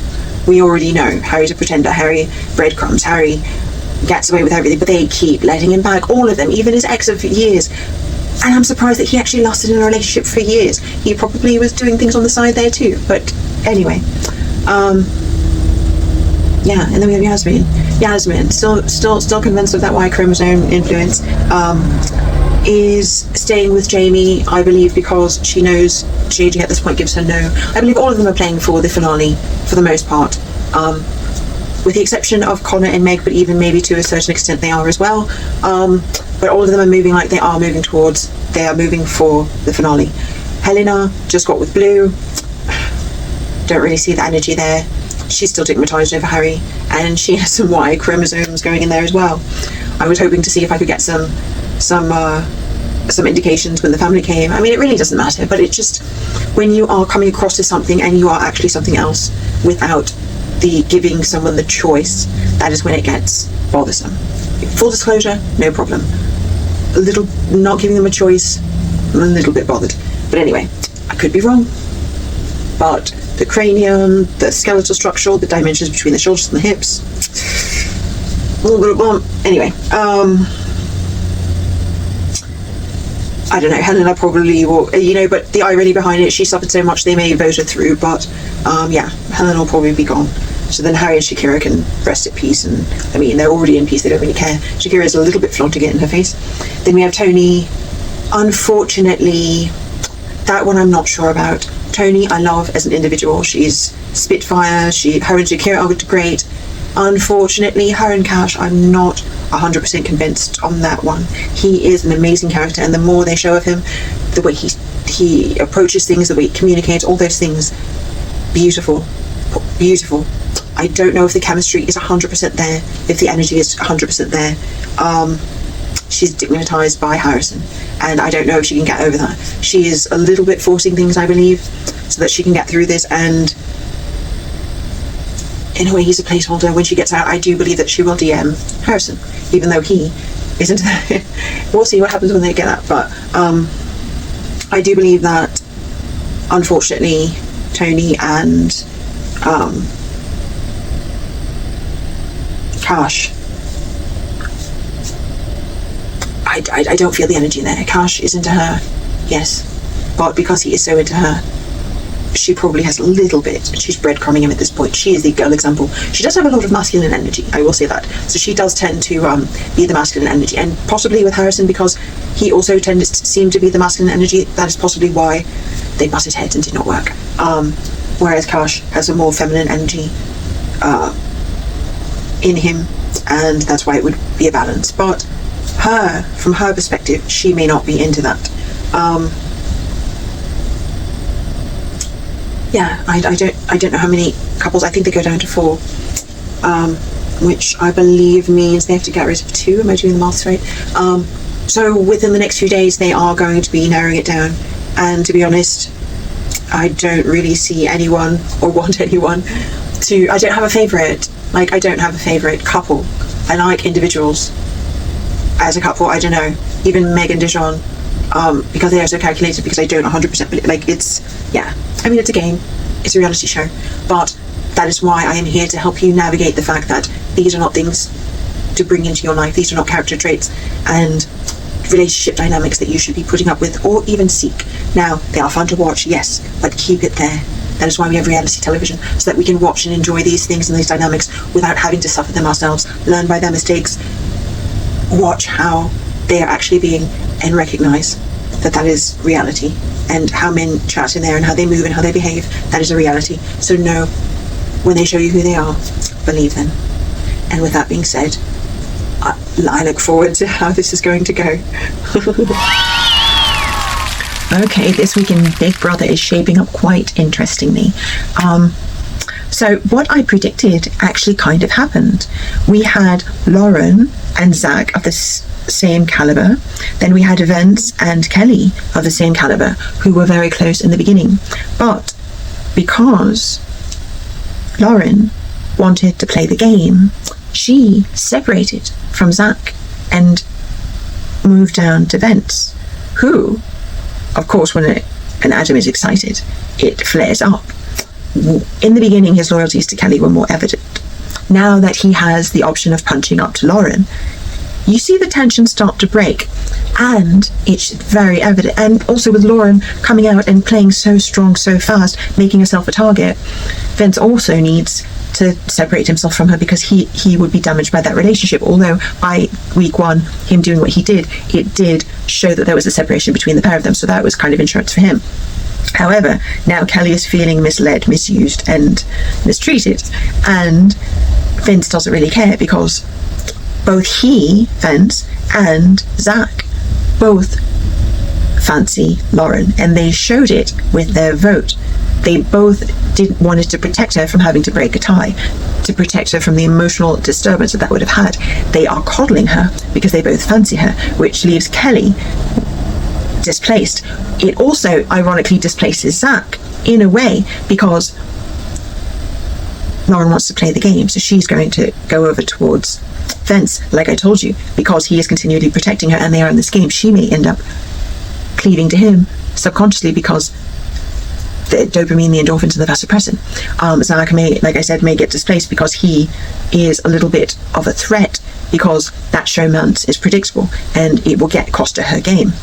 We already know Harry's a pretender. Harry breadcrumbs. Harry gets away with everything, but they keep letting him back, all of them, even his ex of years. And I'm surprised that he actually lasted in a relationship for years. He probably was doing things on the side there too, but anyway. Yeah, and then we have Yasmin, still convinced of that Y chromosome influence, is staying with Jamie, I believe, because she knows JJ at this point gives her no. I believe all of them are playing for the finale for the most part, with the exception of Connor and Meg, but even maybe to a certain extent they are as well. But all of them are moving like they are moving for the finale. Helena just got with Blue. Don't really see the energy there. she's still stigmatized over Harry, and she has some Y chromosomes going in there as well. I was hoping to see if I could get some indications when the family came. I mean, it really doesn't matter, but it just, when you are coming across as something and you are actually something else without the giving someone the choice, that is when it gets bothersome. Full disclosure, no problem. A little, not giving them a choice, I'm a little bit bothered. But anyway, I could be wrong. But the cranium, the skeletal structure, the dimensions between the shoulders and the hips, a little bit of bump. Anyway, I don't know, Helena probably will, but the irony behind it, she suffered so much they may vote her through, but yeah, Helena will probably be gone. So then Harry and Shakira can rest at peace, and I mean, they're already in peace, they don't really care. Shakira's a little bit flaunting it in her face. Then we have Tony. Unfortunately, that one I'm not sure about. Tony, I love as an individual. She's Spitfire, her and Shakira are great. Unfortunately, her and Cash, I'm not 100% convinced on that one. He is an amazing character, and the more they show of him, the way he approaches things, the way he communicates, all those things, beautiful. I don't know if the chemistry is 100% there, if the energy is 100% there. She's stigmatized by Harrison, and I don't know if she can get over that. She is a little bit forcing things, I believe, so that she can get through this, and in a way he's a placeholder. When she gets out, I do believe that she will DM Harrison, even though he isn't there. We'll see what happens when they get out, but I do believe that, unfortunately, Tony and Cash, I don't feel the energy there. Cash is into her, yes, but because he is so into her, she probably has a little bit, she's breadcrumbing him at this point. She is the girl example. She does have a lot of masculine energy, I will say that. So she does tend to be the masculine energy, and possibly with Harrison, because he also tends to seem to be the masculine energy, that is possibly why they butted heads and did not work. Whereas Cash has a more feminine energy in him, and that's why it would be a balance. But from her perspective, she may not be into that. Yeah, I don't know how many couples. I think they go down to 4, which I believe means they have to get rid of 2. Am I doing the maths right? So within the next few days, they are going to be narrowing it down. And to be honest, I don't really see anyone or want anyone to. I don't have a favourite. Like, I don't have a favourite couple. I like individuals as a couple. I don't know. Even Meg and Dijon, because they are so calculated, because I don't 100% believe. Like, it's, yeah. I mean, it's a game. It's a reality show. But that is why I am here to help you navigate the fact that these are not things to bring into your life. These are not character traits and relationship dynamics that you should be putting up with or even seek. Now, they are fun to watch, yes, but keep it there. That is why we have reality television, so that we can watch and enjoy these things and these dynamics without having to suffer them ourselves, learn by their mistakes, watch how they are actually being, and recognize that that is reality, and how men chat in there and how they move and how they behave, that is a reality. So know, when they show you who they are, believe them. And with that being said, I look forward to how this is going to go. Okay, this week in Big Brother is shaping up quite interestingly. So what I predicted actually kind of happened. We had Lauren and Zach of the same caliber. Then we had Vince and Kelly of the same caliber, who were very close in the beginning. But because Lauren wanted to play the game, she separated from Zach and moved down to Vince, who, of course, when an Adam is excited, it flares up. In the beginning, his loyalties to Kelly were more evident. Now that he has the option of punching up to Lauren, you see the tension start to break, and it's very evident. And also with Lauren coming out and playing so strong, so fast, making herself a target, Vince also needs to separate himself from her, because he would be damaged by that relationship. Although by week 1, him doing what he did, it did show that there was a separation between the pair of them, so that was kind of insurance for him. However, now Kelly is feeling misled, misused and mistreated, and Vince doesn't really care, because both he, Vince, and Zach both fancy Lauren, and they showed it with their vote. they both wanted to protect her from having to break a tie, to protect her from the emotional disturbance that would have had. They are coddling her because they both fancy her, which leaves Kelly displaced. It also ironically displaces Zach in a way, because Lauren wants to play the game, so she's going to go over towards Vince, like I told you, because he is continually protecting her and they are in this game. She may end up cleaving to him subconsciously because the dopamine, the endorphins, and the vasopressin. Zach may, like I said, may get displaced because he is a little bit of a threat, because that showmance is predictable and it will get cost to her game.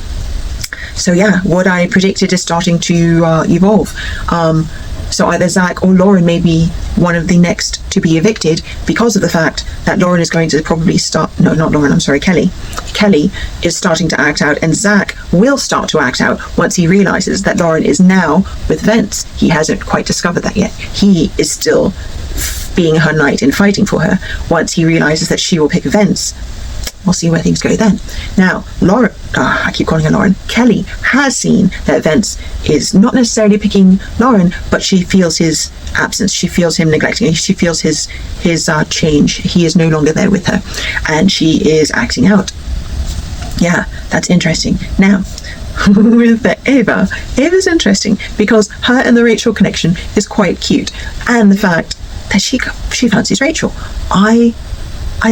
So yeah, what I predicted is starting to evolve. So either Zach or Lauren may be one of the next to be evicted, because of the fact that Lauren is going to probably Kelly. Kelly is starting to act out, and Zach will start to act out once he realizes that Lauren is now with Vince. He hasn't quite discovered that yet. He is still being her knight and fighting for her. Once he realizes that she will pick Vince, we'll see where things go then. Now, Lauren, I keep calling her Lauren, Kelly has seen that Vince is not necessarily picking Lauren, but she feels his absence. She feels him neglecting her. She feels his change. He is no longer there with her, and she is acting out. Yeah, that's interesting. Now, with the Ava's interesting because her and the Rachel connection is quite cute, and the fact that she fancies Rachel. I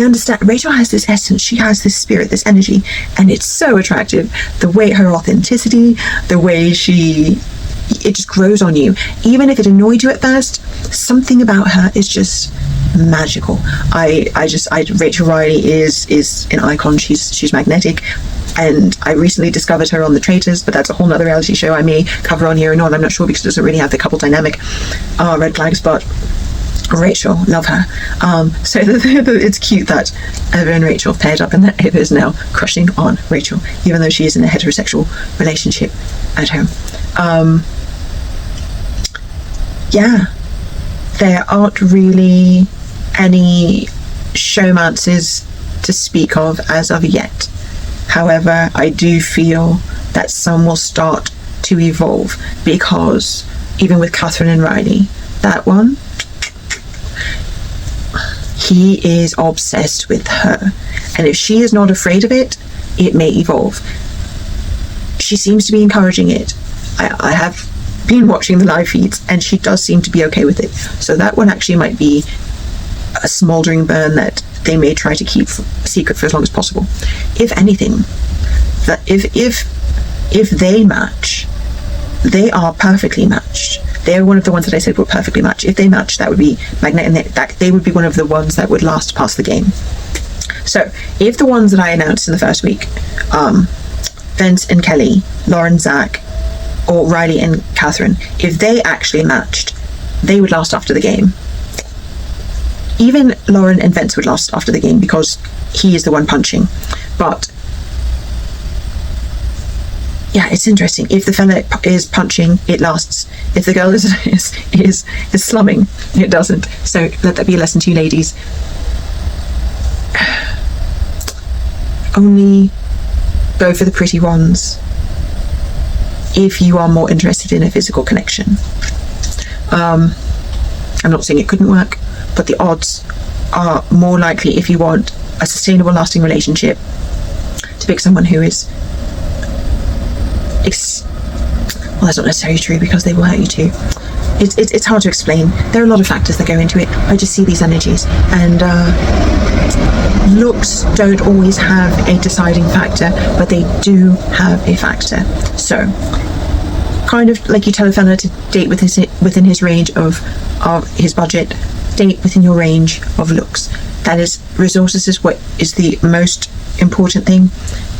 understand. Rachel has this essence, she has this spirit, this energy, and it's so attractive. The way, her authenticity, the way it just grows on you. Even if it annoyed you at first, something about her is just magical. Rachel Riley is an icon. She's magnetic, and I recently discovered her on The Traitors, but that's a whole nother reality show I may cover on here or not. I'm not sure, because it doesn't really have the couple dynamic red flags, but Rachel, love her. So it's cute that Ava and Rachel paired up, and that Ava is now crushing on Rachel, even though she is in a heterosexual relationship at home. Yeah, there aren't really any showmances to speak of as of yet. However, I do feel that some will start to evolve, because even with Catherine and Riley, that one, he is obsessed with her, and if she is not afraid of it, it may evolve. She seems to be encouraging it. I have been watching the live feeds, and she does seem to be okay with it. So that one actually might be a smouldering burn that they may try to keep secret for as long as possible. If anything, that if they match, they are perfectly matched. They're one of the ones that I said were perfectly matched. If they match, that would be Magnet, and they would be one of the ones that would last past the game. So if the ones that I announced in the first week, Vince and Kelly, Lauren, Zach, or Riley and Catherine, if they actually matched, they would last after the game. Even Lauren and Vince would last after the game, because he is the one punching. But yeah, it's interesting. If the fella is punching, it lasts. If the girl is slumming, it doesn't. So let that be a lesson to you ladies. Only go for the pretty ones if you are more interested in a physical connection. I'm not saying it couldn't work, but the odds are more likely, if you want a sustainable, lasting relationship, to pick someone who is well, that's not necessarily true, because they will hurt you too. It's hard to explain. There are a lot of factors that go into it. I just see these energies, and looks don't always have a deciding factor, but they do have a factor. So kind of like you tell a fella to date within his range of his budget, date within your range of looks. That is, resources is what is the most important thing.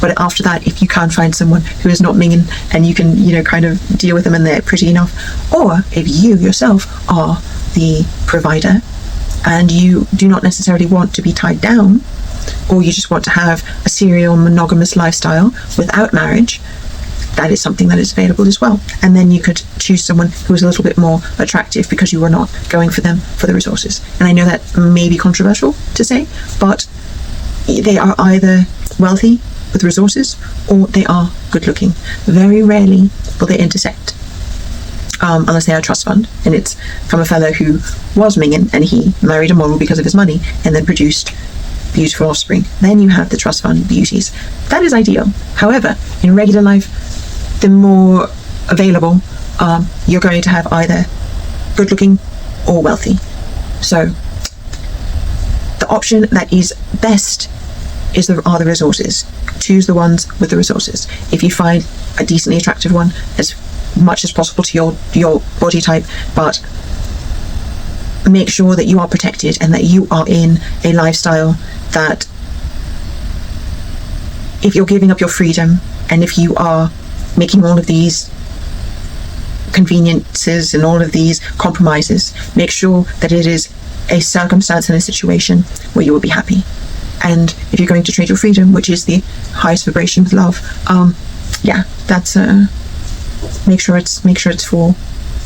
But after that, if you can't find someone who is not minging, and you can, kind of deal with them and they're pretty enough, or if you yourself are the provider and you do not necessarily want to be tied down, or you just want to have a serial monogamous lifestyle without marriage, that is something that is available as well. And then you could choose someone who is a little bit more attractive, because you are not going for them for the resources. And I know that may be controversial to say, but they are either wealthy with resources, or they are good looking. Very rarely will they intersect. unless they are a trust fund, and it's from a fellow who was minging and he married a model because of his money and then produced beautiful offspring. Then you have the trust fund beauties. That is ideal. However, in regular life, the more available, you're going to have either good looking or wealthy. So the option that is best are the resources. Choose the ones with the resources. If you find a decently attractive one, as much as possible to your body type, but make sure that you are protected and that you are in a lifestyle that, if you're giving up your freedom and if you are making all of these conveniences and all of these compromises, make sure that it is a circumstance and a situation where you will be happy. And if you're going to trade your freedom, which is the highest vibration with love, that's make sure it's for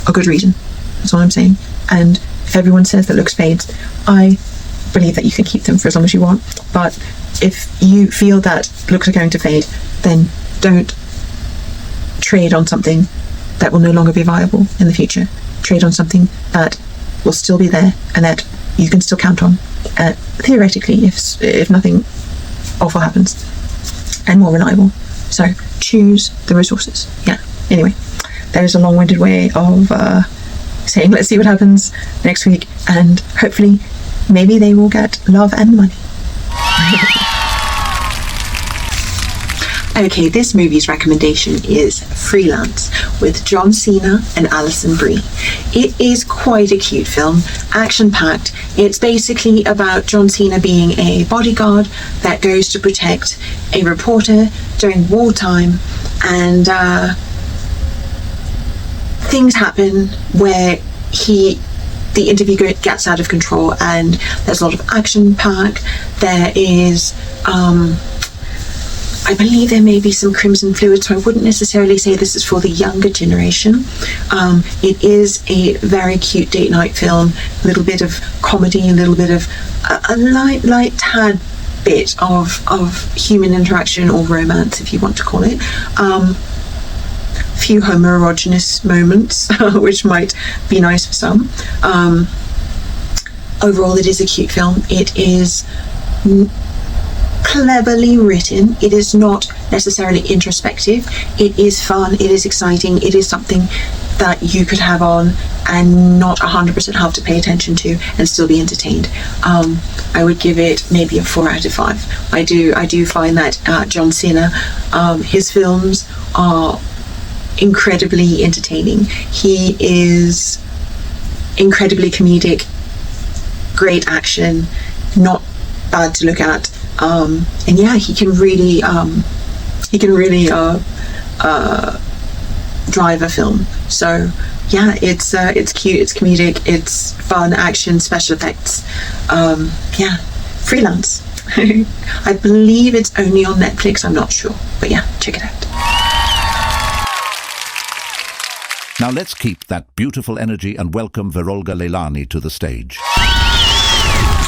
a good reason. That's all I'm saying. And if everyone says that looks fades, I believe that you can keep them for as long as you want. But if you feel that looks are going to fade, then don't trade on something that will no longer be viable in the future. Trade on something that will still be there and that you can still count on, theoretically, if nothing awful happens, and more reliable. So choose the resources. Yeah. Anyway, there's a long-winded way of saying let's see what happens next week, and hopefully maybe they will get love and money. Okay, this movie's recommendation is Freelance with John Cena and Alison Brie. It is quite a cute film, action-packed. It's basically about John Cena being a bodyguard that goes to protect a reporter during wartime, and things happen where the interview gets out of control, and there's a lot of action-packed. There is I believe there may be some crimson fluid, so I wouldn't necessarily say this is for the younger generation. It is a very cute date night film, a little bit of comedy, a little bit of a light tad bit of human interaction or romance, if you want to call it. Few homoerogenous moments, which might be nice for some. Overall, it is a cute film. It is cleverly written. It is not necessarily introspective. It is fun. It is exciting. It is something that you could have on and not 100% have to pay attention to and still be entertained. I would give it maybe a 4 out of 5. I do find that John Cena, his films are incredibly entertaining. He is incredibly comedic, great action, not bad to look at. And yeah, he can really drive a film. So yeah, it's cute, it's comedic, it's fun, action, special effects. Yeah, Freelance. I believe it's only on Netflix, I'm not sure, but yeah, check it out. Now let's keep that beautiful energy and welcome Virolga Leilani to the stage.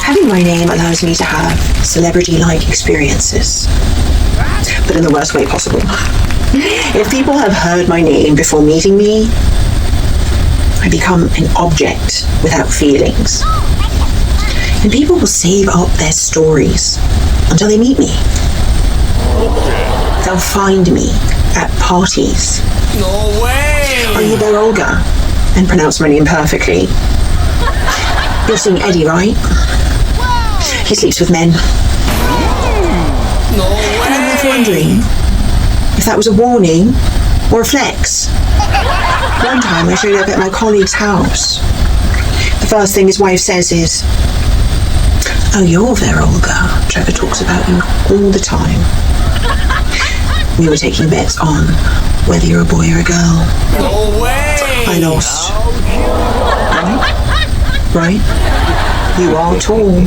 Having my name allows me to have celebrity-like experiences, but in the worst way possible. If people have heard my name before meeting me, I become an object without feelings. And people will save up their stories until they meet me. They'll find me at parties. No way! Are you there, Olga? And pronounce my name perfectly. You're seeing Eddie, right? He sleeps with men. No way! And I'm left wondering if that was a warning or a flex. One time I showed up at my colleague's house. The first thing his wife says is, "Oh, you're there, Olga. Trevor talks about you all the time." We were taking bets on whether you're a boy or a girl. No way! I lost. Right? You are tall.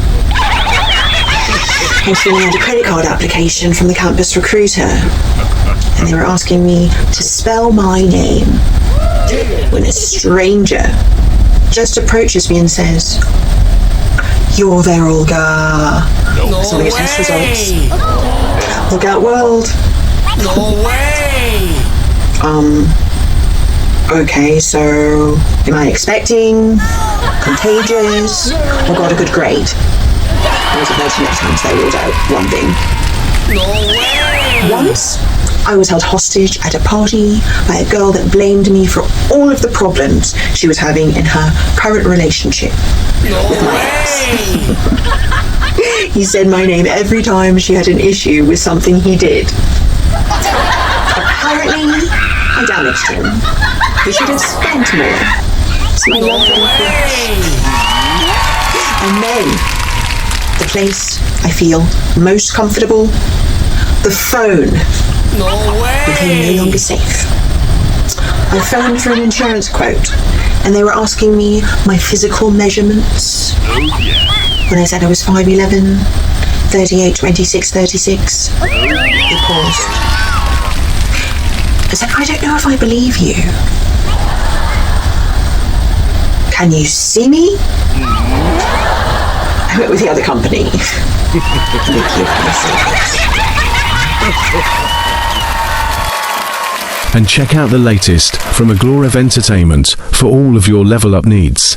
I was filling out a credit card application from the campus recruiter, and they were asking me to spell my name when a stranger just approaches me and says, "You're there, Olga." No So I get test way! results. Look out, world. No way! Okay, so am I expecting, contagious, or got a good grade? I was at 99 times they ruled out one thing. No way! Once, I was held hostage at a party by a girl that blamed me for all of the problems she was having in her current relationship with my ex. He said my name every time she had an issue with something he did. Apparently, I damaged him. He should have spent more. It's my love for And then, the place I feel most comfortable, the phone, No became no way! longer safe. I phoned for an insurance quote, and they were asking me my physical measurements. When I said I was 5'11", 38, 26, 36, they paused. I said, I don't know if I believe you. Can you see me? I went with the other company. And check out the latest from Aglorev Entertainment for all of your level up needs.